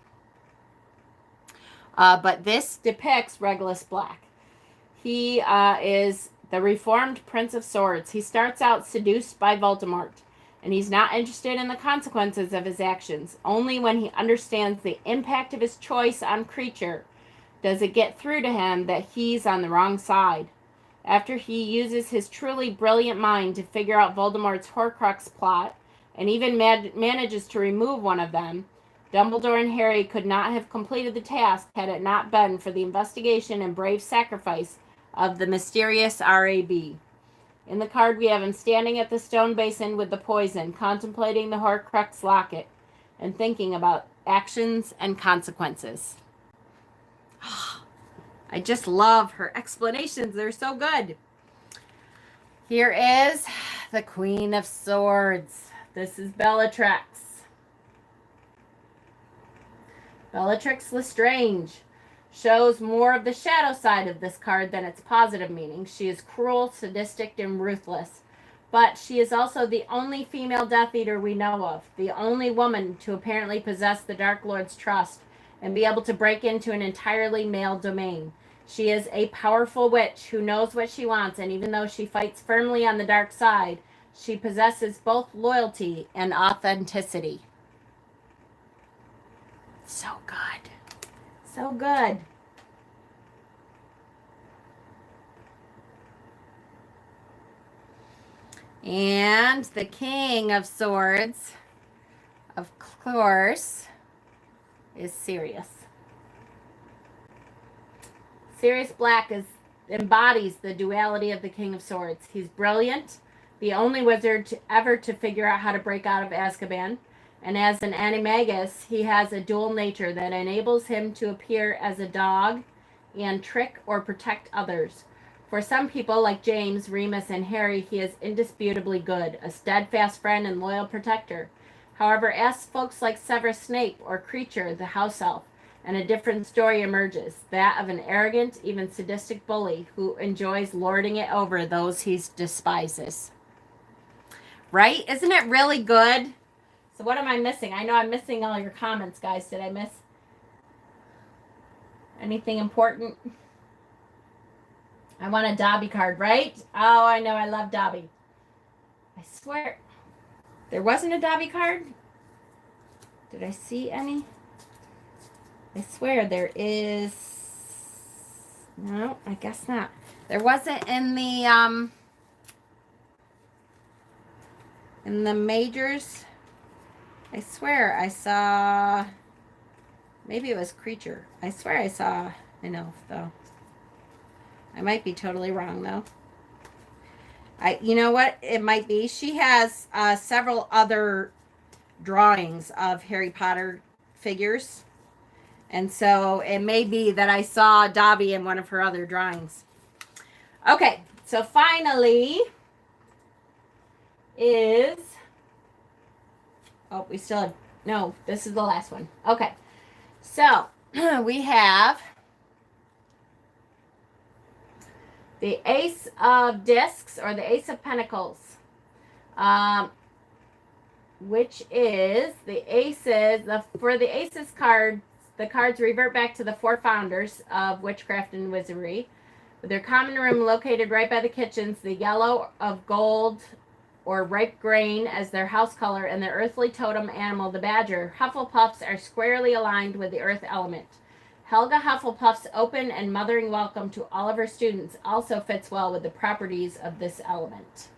But this depicts Regulus Black. He is the reformed Prince of Swords. He starts out seduced by Voldemort, and he's not interested in the consequences of his actions. Only when he understands the impact of his choice on creature does it get through to him that he's on the wrong side. After he uses his truly brilliant mind to figure out Voldemort's Horcrux plot, and even manages to remove one of them, Dumbledore and Harry could not have completed the task had it not been for the investigation and brave sacrifice of the mysterious RAB. In the card, we have him standing at the stone basin with the poison, contemplating the Horcrux locket, and thinking about actions and consequences. I just love her explanations. They're so good. Here is the Queen of Swords. This is Bellatrix. Bellatrix Lestrange shows more of the shadow side of this card than its positive meaning. She is cruel, sadistic, and ruthless. But she is also the only female Death Eater we know of, the only woman to apparently possess the Dark Lord's trust and be able to break into an entirely male domain. She is a powerful witch who knows what she wants, and even though she fights firmly on the dark side, she possesses both loyalty and authenticity. So good. So good. And the King of Swords, of course, is Sirius. Sirius Black embodies the duality of the King of Swords. He's brilliant, the only wizard ever to figure out how to break out of Azkaban. And as an animagus, he has a dual nature that enables him to appear as a dog and trick or protect others. For some people, like James, Remus, and Harry, he is indisputably good, a steadfast friend and loyal protector. However, ask folks like Severus Snape or Kreacher, the house elf, and a different story emerges, that of an arrogant, even sadistic bully who enjoys lording it over those he despises. Right? Isn't it really good? So what am I missing? I know I'm missing all your comments, guys. Did I miss anything important? I want a Dobby card, right? Oh, I know. I love Dobby. I swear. There wasn't a Dobby card? Did I see any? I swear there is. No, I guess not. There wasn't in the majors. I swear I saw, maybe it was Kreacher. I swear I saw an elf, though. I might be totally wrong, though. You know what? It might be. She has several other drawings of Harry Potter figures. And so it may be that I saw Dobby in one of her other drawings. Okay, so finally is... Oh, we still have... No, this is the last one. Okay, so we have the Ace of Discs, or the Ace of Pentacles, which is the Aces. For the Aces card, the cards revert back to the four founders of witchcraft and wizardry. With their common room located right by the kitchens, the yellow of gold or ripe grain as their house color, and their earthly totem animal, the badger, Hufflepuffs are squarely aligned with the earth element. Helga Hufflepuff's open and mothering welcome to all of her students also fits well with the properties of this element.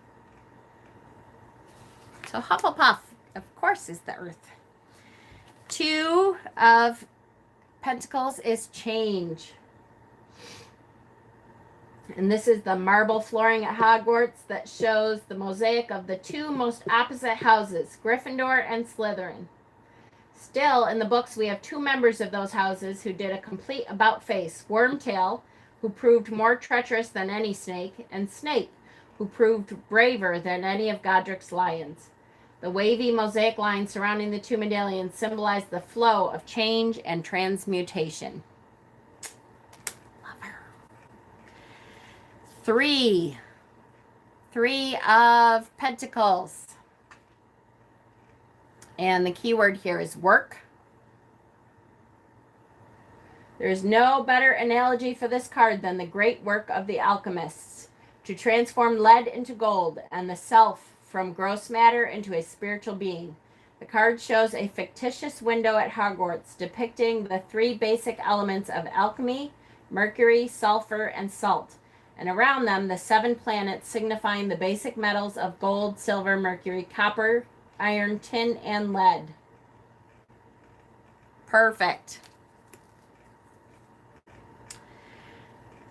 So Hufflepuff, of course, is the earth. Two of Pentacles is change. And this is the marble flooring at Hogwarts that shows the mosaic of the two most opposite houses, Gryffindor and Slytherin. Still, in the books, we have two members of those houses who did a complete about-face. Wormtail, who proved more treacherous than any snake, and Snape, who proved braver than any of Godric's lions. The wavy mosaic lines surrounding the two medallions symbolize the flow of change and transmutation. Love her. Three of Pentacles. And the key word here is work. There's no better analogy for this card than the great work of the alchemists to transform lead into gold and the self from gross matter into a spiritual being. The card shows a fictitious window at Hogwarts depicting the three basic elements of alchemy: mercury, sulfur, and salt. And around them, the 7 planets signifying the basic metals of gold, silver, mercury, copper, iron, tin, and lead. Perfect.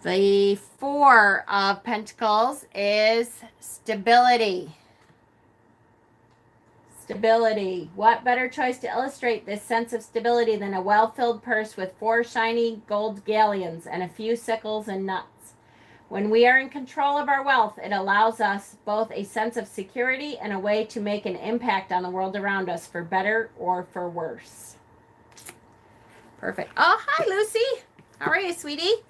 The Four of Pentacles is stability. Stability. What better choice to illustrate this sense of stability than a well-filled purse with 4 shiny gold galleons and a few sickles and nuts? When we are in control of our wealth, it allows us both a sense of security and a way to make an impact on the world around us, for better or for worse. Perfect. Oh, hi, Lucy. How are you, sweetie?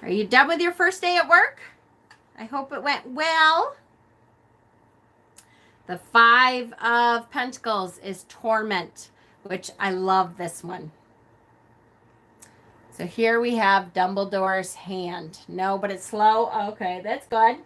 Are you done with your first day at work? I hope it went well. The Five of Pentacles is torment, which I love this one. So here we have Dumbledore's hand. No, but it's slow. Okay, that's good.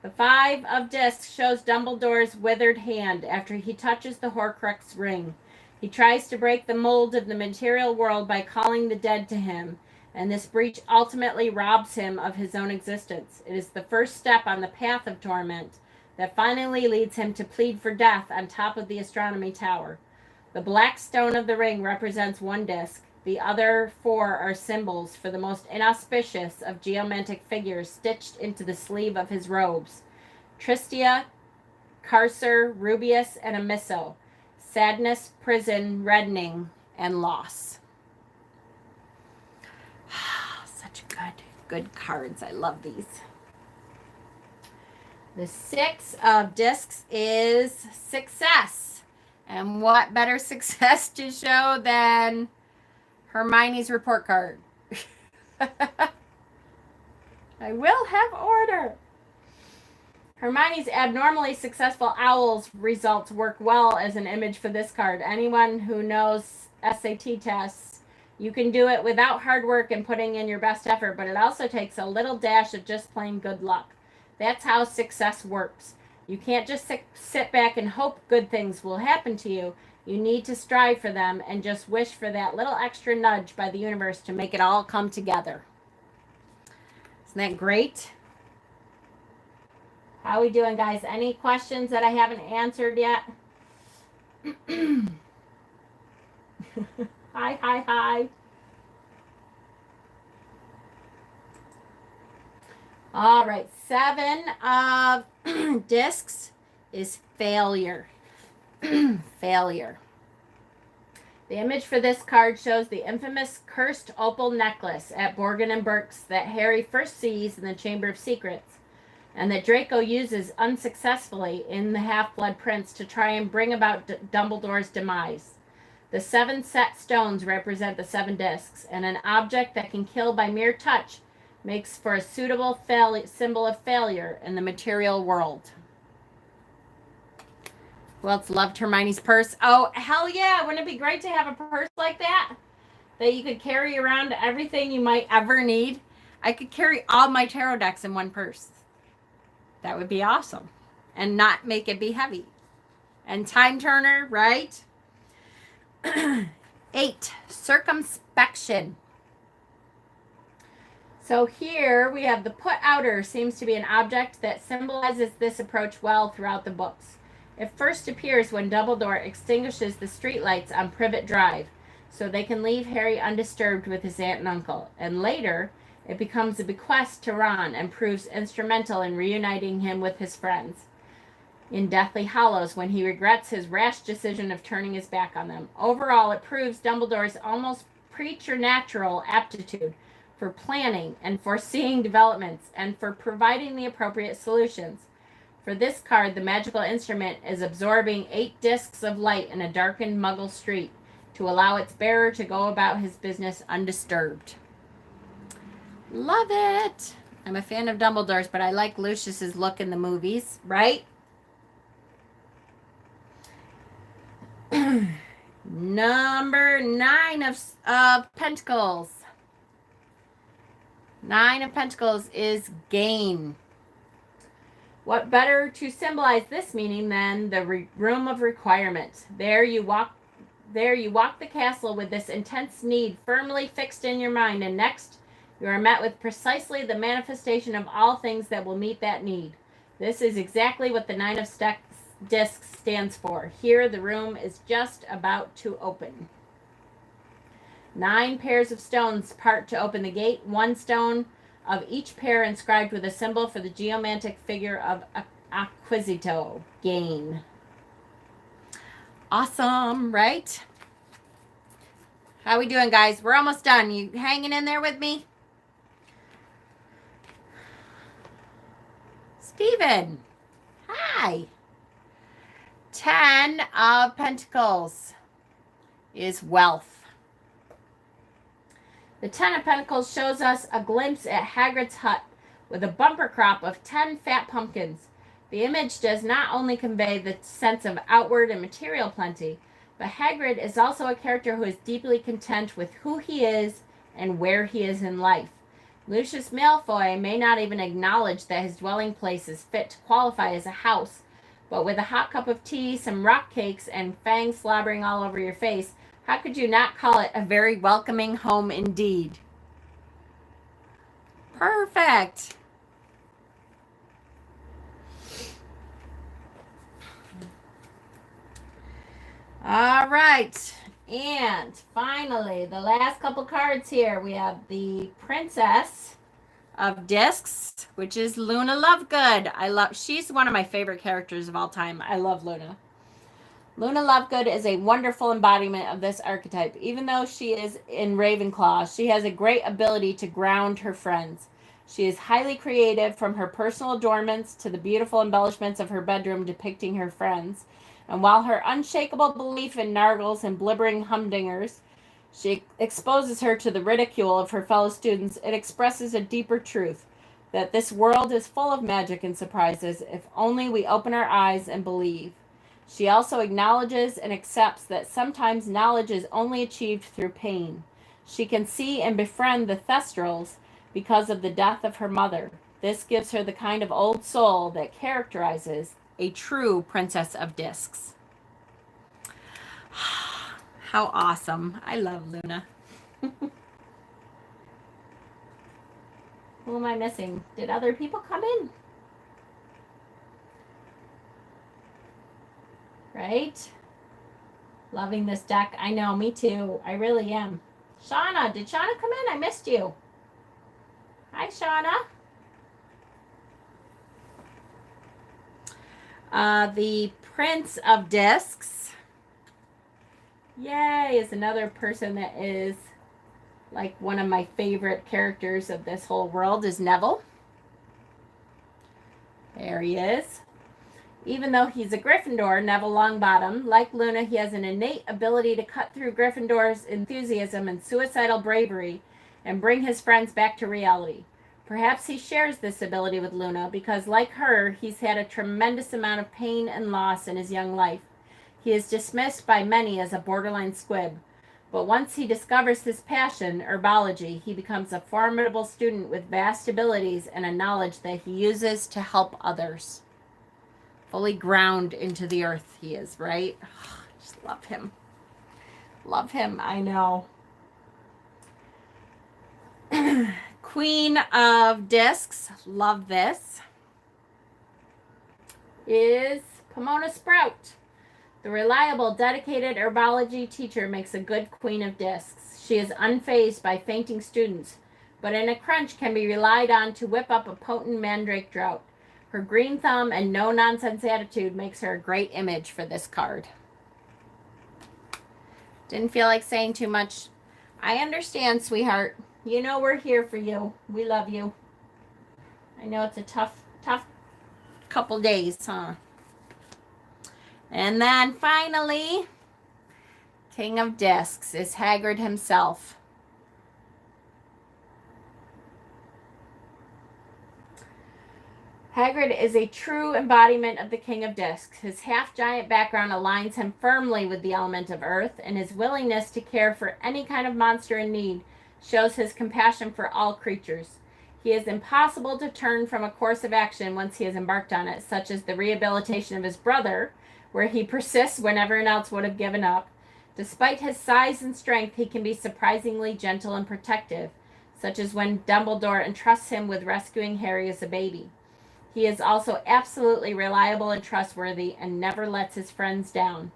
The Five of Discs shows Dumbledore's withered hand after he touches the Horcrux ring. He tries to break the mold of the material world by calling the dead to him, and this breach ultimately robs him of his own existence. It is the first step on the path of torment that finally leads him to plead for death on top of the astronomy tower. The black stone of the ring represents one disc. The other 4 are symbols for the most inauspicious of geometric figures stitched into the sleeve of his robes. Tristia, Carcer, Rubius, and Amiso. Sadness, prison, reddening, and loss. Such good cards. I love these. The Six of Discs is success. And what better success to show than Hermione's report card? I will have order. Hermione's abnormally successful owl's results work well as an image for this card. Anyone who knows SAT tests, you can do it without hard work and putting in your best effort, but it also takes a little dash of just plain good luck. That's how success works. You can't just sit back and hope good things will happen to you. You need to strive for them and just wish for that little extra nudge by the universe to make it all come together. Isn't that great? How are we doing, guys? Any questions that I haven't answered yet? Hi. All right, 7 of Discs is failure. Failure. The image for this card shows the infamous cursed opal necklace at Borgin and Burke's that Harry first sees in the Chamber of Secrets, and that Draco uses unsuccessfully in the Half-Blood Prince to try and bring about Dumbledore's demise. The 7 set stones represent the 7 discs, and an object that can kill by mere touch makes for a suitable symbol of failure in the material world. Who else loved Hermione's purse? Oh, hell yeah. Wouldn't it be great to have a purse like that you could carry around everything you might ever need? I could carry all my tarot decks in one purse. That would be awesome. And not make it be heavy. And time turner, right? 8, circumspection. So here we have the put outer seems to be an object that symbolizes this approach well throughout the books. It first appears when Dumbledore extinguishes the streetlights on Privet Drive so they can leave Harry undisturbed with his aunt and uncle. And later, it becomes a bequest to Ron and proves instrumental in reuniting him with his friends in Deathly Hallows when he regrets his rash decision of turning his back on them. Overall, it proves Dumbledore's almost preternatural aptitude for planning and foreseeing developments and for providing the appropriate solutions. For this card, the magical instrument is absorbing 8 discs of light in a darkened Muggle street to allow its bearer to go about his business undisturbed. Love it. I'm a fan of Dumbledore's, but I like Lucius's look in the movies, right? Number 9 of Pentacles. 9 of Pentacles is gain. What better to symbolize this meaning than the room of requirement? There you walk the castle with this intense need firmly fixed in your mind, and next you are met with precisely the manifestation of all things that will meet that need. This is exactly what the Nine of disc stands for. Here, the room is just about to open. 9 pairs of stones part to open the gate. 1 stone of each pair inscribed with a symbol for the geomantic figure of acquisito, gain. Awesome, right? How we doing, guys? We're almost done. You hanging in there with me? Steven, hi. 10 of Pentacles is wealth. The 10 of Pentacles shows us a glimpse at Hagrid's hut with a bumper crop of 10 fat pumpkins. The image does not only convey the sense of outward and material plenty, but Hagrid is also a character who is deeply content with who he is and where he is in life. Lucius Malfoy may not even acknowledge that his dwelling place is fit to qualify as a house, but with a hot cup of tea, some rock cakes, and fangs slobbering all over your face, how could you not call it a very welcoming home indeed? Perfect. All right. And finally, the last couple cards here. We have the Princess of Discs, which is Luna Lovegood. She's one of my favorite characters of all time. I love Luna. Luna Lovegood is a wonderful embodiment of this archetype. Even though she is in Ravenclaw, she has a great ability to ground her friends. She is highly creative, from her personal adornments to the beautiful embellishments of her bedroom depicting her friends. And while her unshakable belief in nargles and blibbering humdingers, she exposes her to the ridicule of her fellow students, it expresses a deeper truth, that this world is full of magic and surprises if only we open our eyes and believe. She also acknowledges and accepts that sometimes knowledge is only achieved through pain. She can see and befriend the Thestrals because of the death of her mother. This gives her the kind of old soul that characterizes a true Princess of Discs. How awesome. I love Luna. Who am I missing? Did other people come in? Right? Loving this deck. I know, me too. I really am. Shauna, did Shauna come in? I missed you. Hi, Shauna. The Prince of Discs, yay, is another person that is like one of my favorite characters of this whole world, is Neville. There he is. Even though he's a Gryffindor, Neville Longbottom, like Luna, he has an innate ability to cut through Gryffindor's enthusiasm and suicidal bravery and bring his friends back to reality. Perhaps he shares this ability with Luna because, like her, he's had a tremendous amount of pain and loss in his young life. He is dismissed by many as a borderline squib, but once he discovers his passion, herbology, he becomes a formidable student with vast abilities and a knowledge that he uses to help others. Fully ground into the earth he is, right? Just love him. Love him, I know. Queen of Discs, love this, is Pomona Sprout. The reliable, dedicated herbology teacher makes a good Queen of Discs. She is unfazed by fainting students, but in a crunch can be relied on to whip up a potent mandrake drought. Her green thumb and no-nonsense attitude makes her a great image for this card. Didn't feel like saying too much. I understand, sweetheart. You know we're here for you. We love you. I know it's a tough couple days, huh? And then finally, King of Discs is Hagrid himself. Hagrid is a true embodiment of the King of Discs. His half-giant background aligns him firmly with the element of Earth, and his willingness to care for any kind of monster in need shows his compassion for all creatures. He is impossible to turn from a course of action once he has embarked on it, such as the rehabilitation of his brother, where he persists when everyone else would have given up. Despite his size and strength, he can be surprisingly gentle and protective, such as when Dumbledore entrusts him with rescuing Harry as a baby. He is also absolutely reliable and trustworthy and never lets his friends down.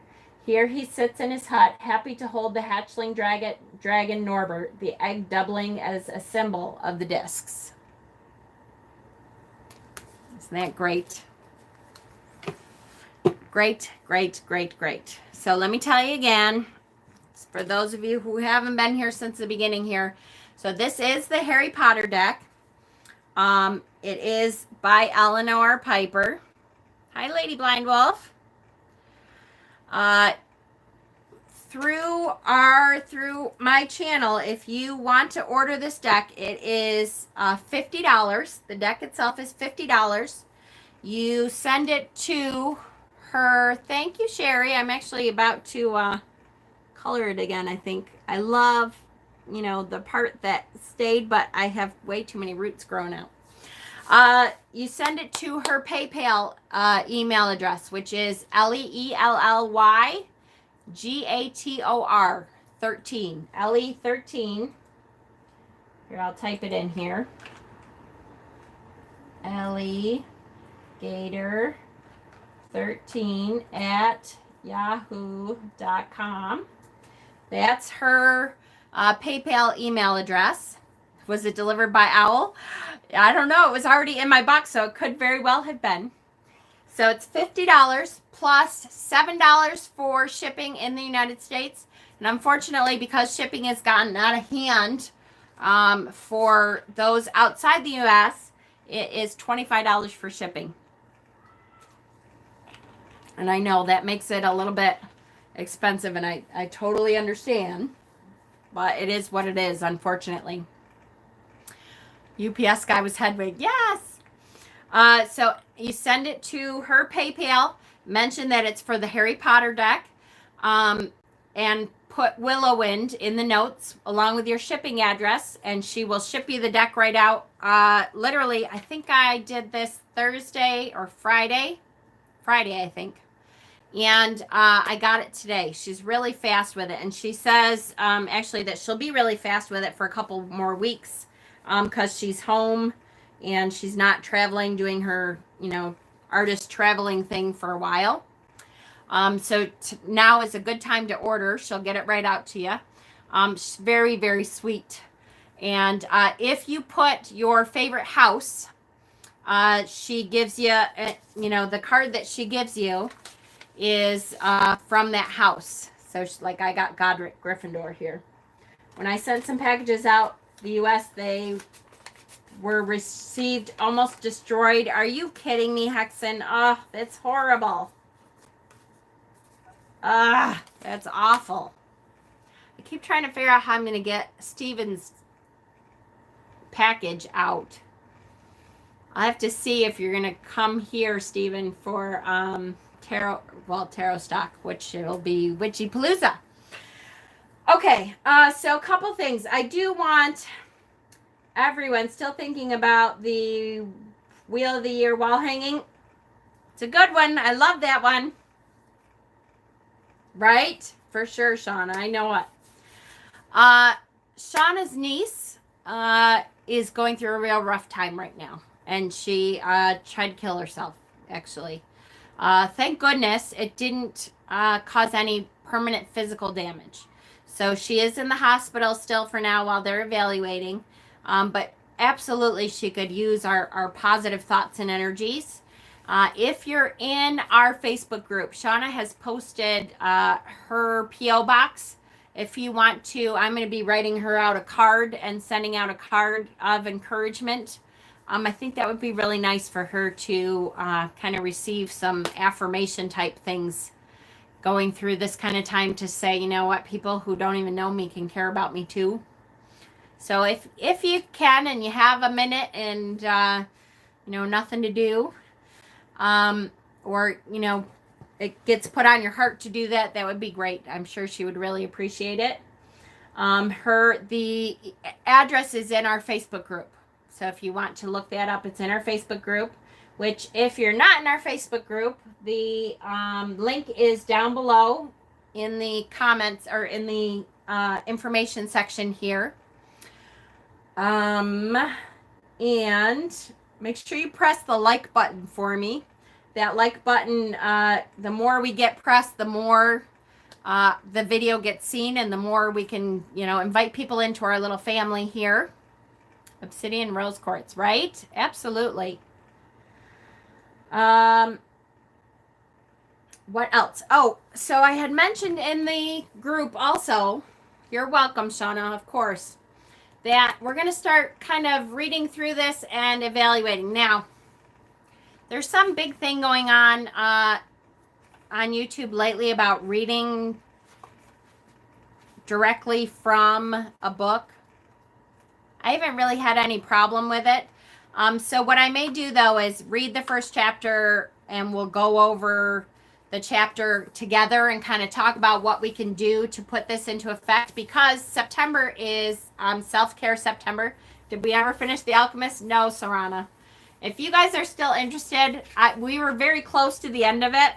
Here he sits in his hut, happy to hold the hatchling dragon Norbert, the egg doubling as a symbol of the discs. Isn't that great? Great, great, great, great. So let me tell you again, for those of you who haven't been here since the beginning here. So this is the Harry Potter deck. It is by Eleanor Pieper. Hi, Lady Blind Wolf. Through my channel, if you want to order this deck, it is $50. The deck itself is $50. You send it to her. Thank you, Sherry. I'm actually about to color it again, I think. I love, the part that stayed, but I have way too many roots growing out. You send it to her PayPal email address, which is EllyGator 13. Elly 13. Here, I'll type it in here. Elly Gator 13 at yahoo.com. That's her PayPal email address. Was it delivered by Owl? I don't know. It was already in my box, so it could very well have been. So it's $50 plus $7 for shipping in the United States. And unfortunately, because shipping has gotten out of hand for those outside the U.S., it is $25 for shipping. And I know that makes it a little bit expensive, and I totally understand. But it is what it is, unfortunately. UPS guy was Hedwig. Yes. So you send it to her PayPal. Mention that it's for the Harry Potter deck. And put Willowwind in the notes along with your shipping address. And she will ship you the deck right out. Literally, I think I did this Thursday or Friday. Friday, I think. And I got it today. She's really fast with it. And she says, actually, that she'll be really fast with it for a couple more weeks. Because she's home and she's not traveling, doing her, artist traveling thing for a while. So now is a good time to order. She'll get it right out to you. She's very, very sweet. And if you put your favorite house, she gives you, the card that she gives you is from that house. So like I got Godric Gryffindor here. When I sent some packages out the U.S., they were received almost destroyed. Are you kidding me, Hexen? Oh, that's horrible. That's awful. I keep trying to figure out how I'm going to get Steven's package out. I have to see if you're going to come here, Steven, for tarot stock, which it'll be Witchy Palooza. Okay, so a couple things. I do want everyone still thinking about the Wheel of the Year wall hanging. It's a good one. I love that one. Right? For sure, Shauna. I know it. Shauna's niece is going through a real rough time right now. And she tried to kill herself, actually. Thank goodness it didn't cause any permanent physical damage. So she is in the hospital still for now while they're evaluating. But absolutely she could use our positive thoughts and energies. If you're in our Facebook group, Shauna has posted her P.O. box. If you want to, I'm going to be writing her out a card and sending out a card of encouragement. I think that would be really nice for her to kind of receive some affirmation type things going through this kind of time to say, you know what, people who don't even know me can care about me too. So if you can and you have a minute and, nothing to do, or, it gets put on your heart to do that, that would be great. I'm sure she would really appreciate it. The address is in our Facebook group. So if you want to look that up, it's in our Facebook group, which if you're not in our Facebook group, the link is down below in the comments or in the information section here. And make sure you press the like button for me. That like button, the more we get pressed, the more the video gets seen, and the more we can, invite people into our little family here. Obsidian rose quartz, right? Absolutely. What else? Oh, so I had mentioned in the group also, you're welcome, Shauna, of course, that we're going to start kind of reading through this and evaluating. Now, there's some big thing going on YouTube lately about reading directly from a book. I haven't really had any problem with it. So what I may do, though, is read the first chapter and we'll go over the chapter together and kind of talk about what we can do to put this into effect, because September is self-care September. Did we ever finish The Alchemist? No, Sarana. If you guys are still interested, we were very close to the end of it.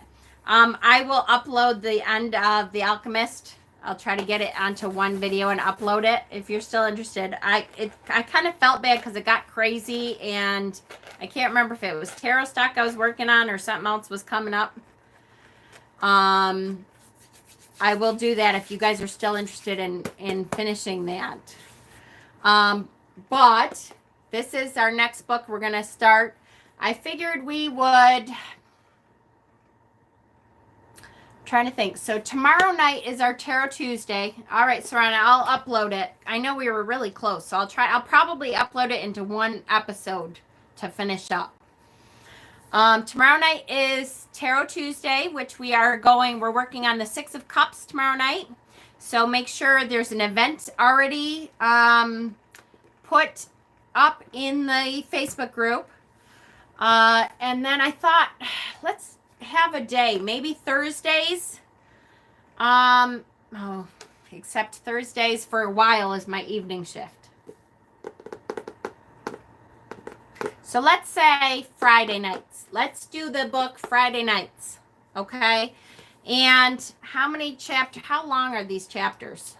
I will upload the end of The Alchemist. I'll try to get it onto one video and upload it if you're still interested. I kind of felt bad because it got crazy, and I can't remember if it was tarot stock I was working on or something else was coming up. I will do that if you guys are still interested in finishing that. But this is our next book we're going to start. I figured we would... Trying to think. So tomorrow night is our Tarot Tuesday. All right, Sarana, I'll upload it. I know we were really close, so I'll probably upload it into one episode to finish up. Tomorrow night is Tarot Tuesday, which we're working on the Six of Cups tomorrow night. So make sure there's an event already put up in the Facebook group. And then I thought, let's have a day, maybe Thursdays. Except Thursdays for a while is my evening shift. So let's say Friday nights. Let's do the book Friday nights. Okay? And how long are these chapters?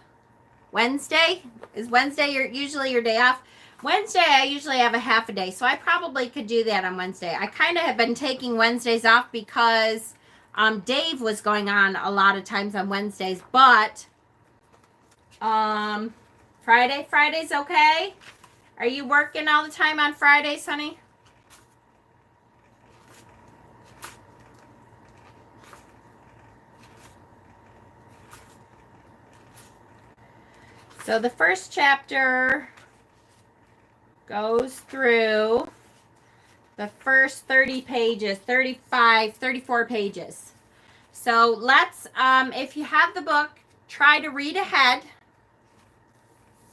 Wednesday? Is Wednesday usually your day off? Wednesday, I usually have a half a day, so I probably could do that on Wednesday. I kind of have been taking Wednesdays off because Dave was going on a lot of times on Wednesdays, but Friday's okay? Are you working all the time on Fridays, honey? So the first chapter goes through the first 30 pages, 35, 34 pages. So let's, if you have the book, try to read ahead.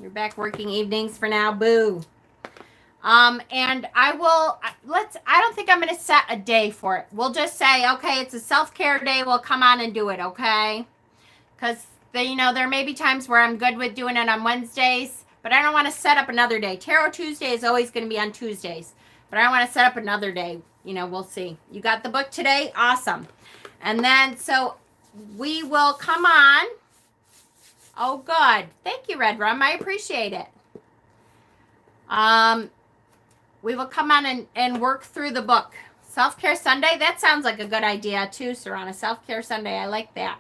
You're back working evenings for now, boo. And I don't think I'm going to set a day for it. We'll just say, okay, it's a self-care day. We'll come on and do it, okay? Because, there may be times where I'm good with doing it on Wednesdays, but I don't want to set up another day. Tarot Tuesday is always going to be on Tuesdays. But I don't want to set up another day. We'll see. You got the book today? Awesome. And then, so we will come on. Oh, good. Thank you, Red Rum. I appreciate it. We will come on and work through the book. Self-Care Sunday? That sounds like a good idea, too, Sarana. Self-Care Sunday. I like that.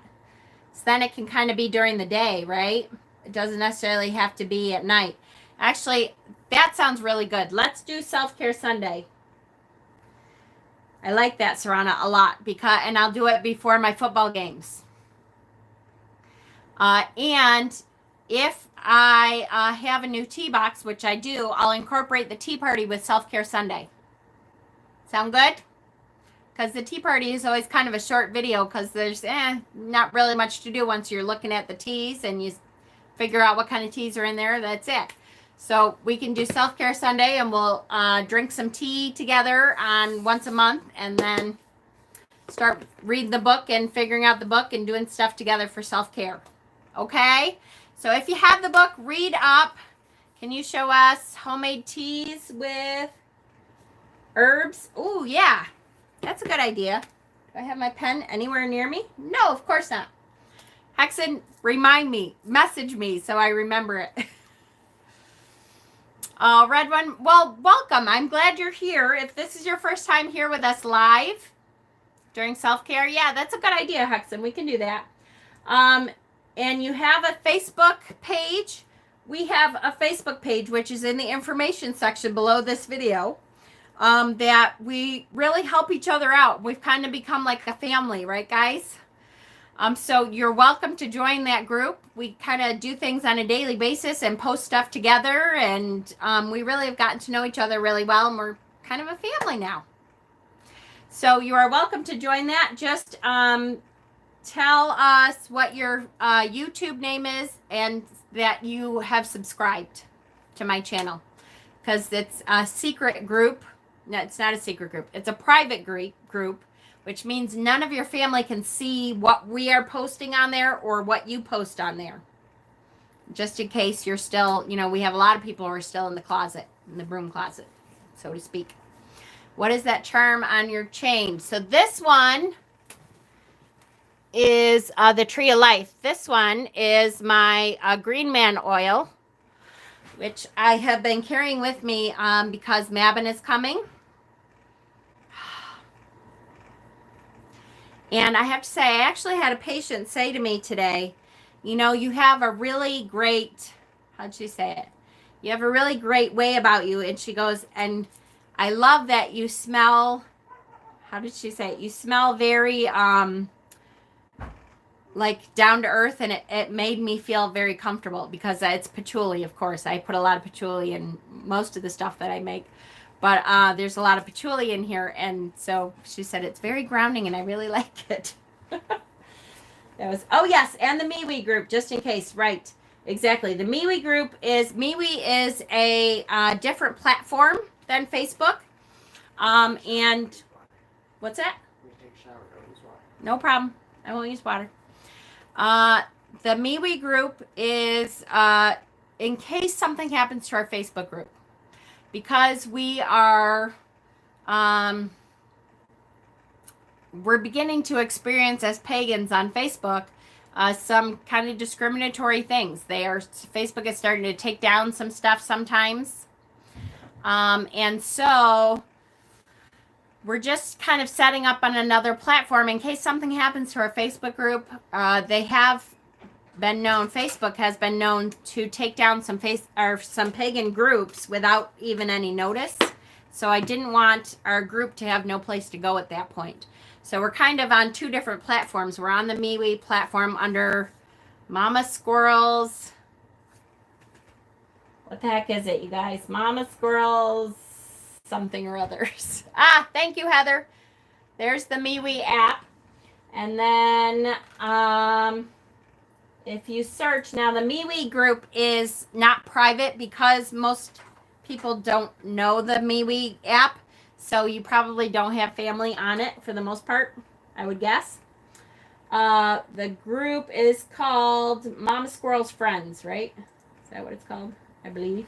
So then it can kind of be during the day, right? It doesn't necessarily have to be at night. Actually, that sounds really good. Let's do Self-Care Sunday. I like that, Sarana, a lot, and I'll do it before my football games. And if I have a new tea box, which I do, I'll incorporate the tea party with Self-Care Sunday. Sound good? Because the tea party is always kind of a short video because there's not really much to do once you're looking at the teas and you figure out what kind of teas are in there. That's it. So we can do Self-Care Sunday and we'll drink some tea together on once a month and then start reading the book and figuring out the book and doing stuff together for self-care. Okay? So if you have the book, read up. Can you show us homemade teas with herbs? Oh, yeah. That's a good idea. Do I have my pen anywhere near me? No, of course not. Hexen, remind me. Message me so I remember it. Red one. Well, welcome. I'm glad you're here. If this is your first time here with us live during self-care, yeah, that's a good idea, Hexen. We can do that. And you have a Facebook page. We have a Facebook page, which is in the information section below this video, that we really help each other out. We've kind of become like a family, right, guys? So you're welcome to join that group. We kind of do things on a daily basis and post stuff together, and we really have gotten to know each other really well, and we're kind of a family now. So you are welcome to join that. Just tell us what your YouTube name is and that you have subscribed to my channel, because it's a secret group. No, it's not a secret group. It's a private group, which means none of your family can see what we are posting on there or what you post on there. Just in case you're still, we have a lot of people who are still in the closet, in the broom closet, so to speak. What is that charm on your chain? So this one is the Tree of Life. This one is my Green Man oil, which I have been carrying with me because Mabon is coming. And I have to say, I actually had a patient say to me today, you have a really great, how'd she say it? You have a really great way about you. And she goes, and I love that you smell, how did she say it? You smell very, like down to earth, and it made me feel very comfortable because it's patchouli, of course. I put a lot of patchouli in most of the stuff that I make. But there's a lot of patchouli in here, and so she said it's very grounding, and I really like it. That was, oh yes, and the MeWe group, just in case, right? Exactly. The MeWe group is a different platform than Facebook. And what's that? We take a shower, don't use water. No problem. I won't use water. The MeWe group is in case something happens to our Facebook group. Because we are, we're beginning to experience as pagans on Facebook some kind of discriminatory things. Facebook is starting to take down some stuff sometimes. And so we're just kind of setting up on another platform in case something happens to our Facebook group. Facebook has been known to take down some pagan groups without even any notice. So I didn't want our group to have no place to go at that point. So we're kind of on two different platforms. We're on the MeWe platform under Mama Squirrels. What the heck is it, you guys? Mama Squirrels something or others. Thank you, Heather. There's the MeWe app. And then if you search, now the MeWe group is not private because most people don't know the MeWe app. So you probably don't have family on it for the most part, I would guess. The group is called Mama Squirrel's Friends, right? Is that what it's called? I believe.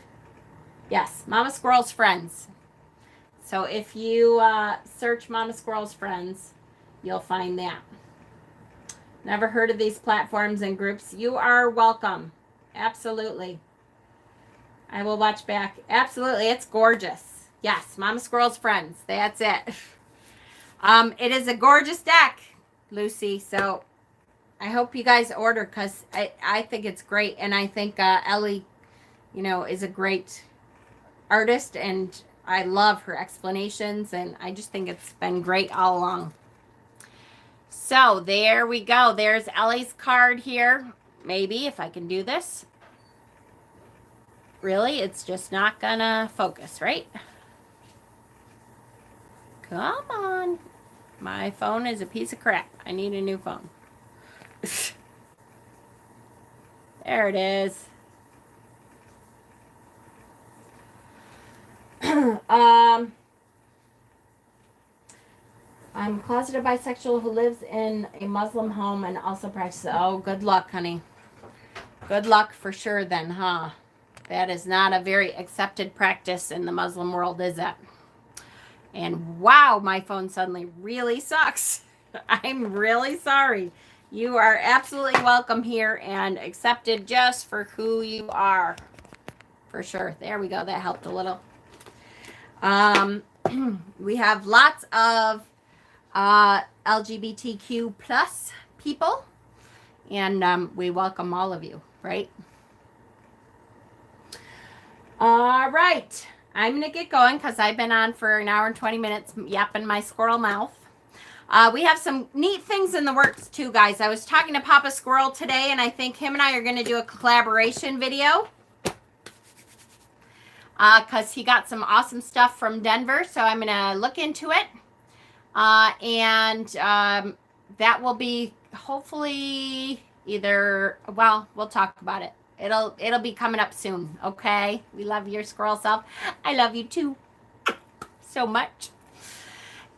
Yes, Mama Squirrel's Friends. So if you search Mama Squirrel's Friends, you'll find that. Never heard of these platforms and groups. You are welcome. Absolutely. I will watch back. Absolutely. It's gorgeous. Yes. Mama Squirrel's Friends. That's it. It is a gorgeous deck, Lucy. So I hope you guys order because I think it's great. And I think Elly, is a great artist. And I love her explanations. And I just think it's been great all along. So there we go. There's Elly's card here. Maybe if I can do this. Really, it's just not gonna focus, right? Come on. My phone is a piece of crap. I need a new phone. There it is. I'm a closeted bisexual who lives in a Muslim home and also practices. Oh, good luck, honey. Good luck for sure then, huh? That is not a very accepted practice in the Muslim world, is it? And wow, my phone suddenly really sucks. I'm really sorry. You are absolutely welcome here and accepted just for who you are. for sure. There we go. That helped a little. We have lots of LGBTQ plus people, and we welcome all of you, right? All right. I'm going to get going because I've been on for an hour and 20 minutes yapping my squirrel mouth. We have some neat things in the works too, guys. I was talking to Papa Squirrel today, and I think him and I are going to do a collaboration video because he got some awesome stuff from Denver. So I'm going to look into it. And that will be hopefully either, well, we'll talk about it. It'll be coming up soon, okay? We love your squirrel self. I love you too so much.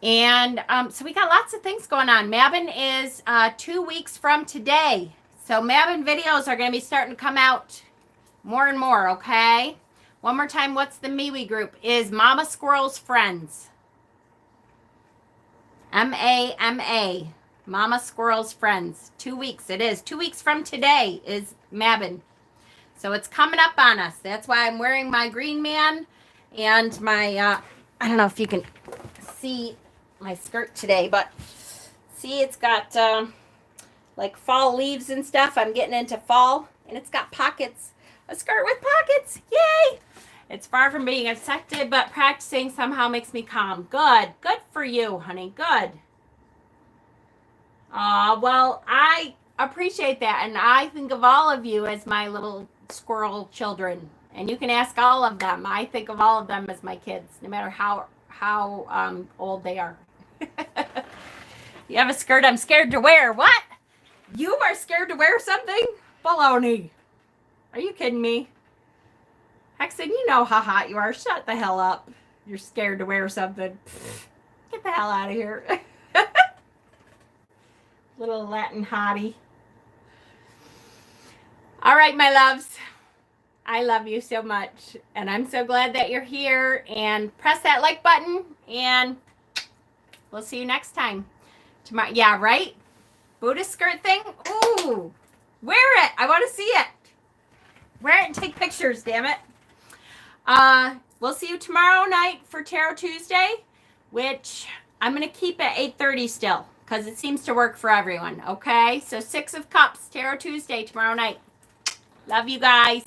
And so we got lots of things going on. Mabin is 2 weeks from today. So Mabin videos are going to be starting to come out more and more, okay? One more time, what's the MeWe group? Is Mama Squirrel's Friends. M-A-M-A. Mama Squirrel's Friends. 2 weeks. It is. 2 weeks from today is Mabin. So it's coming up on us. That's why I'm wearing my green man and my, I don't know if you can see my skirt today, but see, it's got like fall leaves and stuff. I'm getting into fall, and it's got pockets. A skirt with pockets. Yay! It's far from being affected, but practicing somehow makes me calm. Good. Good for you, honey. Good. Well, I appreciate that, and I think of all of you as my little squirrel children, and you can ask all of them. I think of all of them as my kids, no matter how old they are. You have a skirt I'm scared to wear. What? You are scared to wear something? Baloney. Are you kidding me? Hexen, you know how hot you are. Shut the hell up. You're scared to wear something. Get the hell out of here. Little Latin hottie. All right, my loves. I love you so much. And I'm so glad that you're here. And press that like button. And we'll see you next time. Tomorrow. Yeah, right? Buddhist skirt thing? Ooh. Wear it. I want to see it. Wear it and take pictures, damn it. We'll see you tomorrow night for Tarot Tuesday, which I'm going to keep at 8:30 still because it seems to work for everyone, okay? So 6 of Cups, Tarot Tuesday tomorrow night. Love you guys.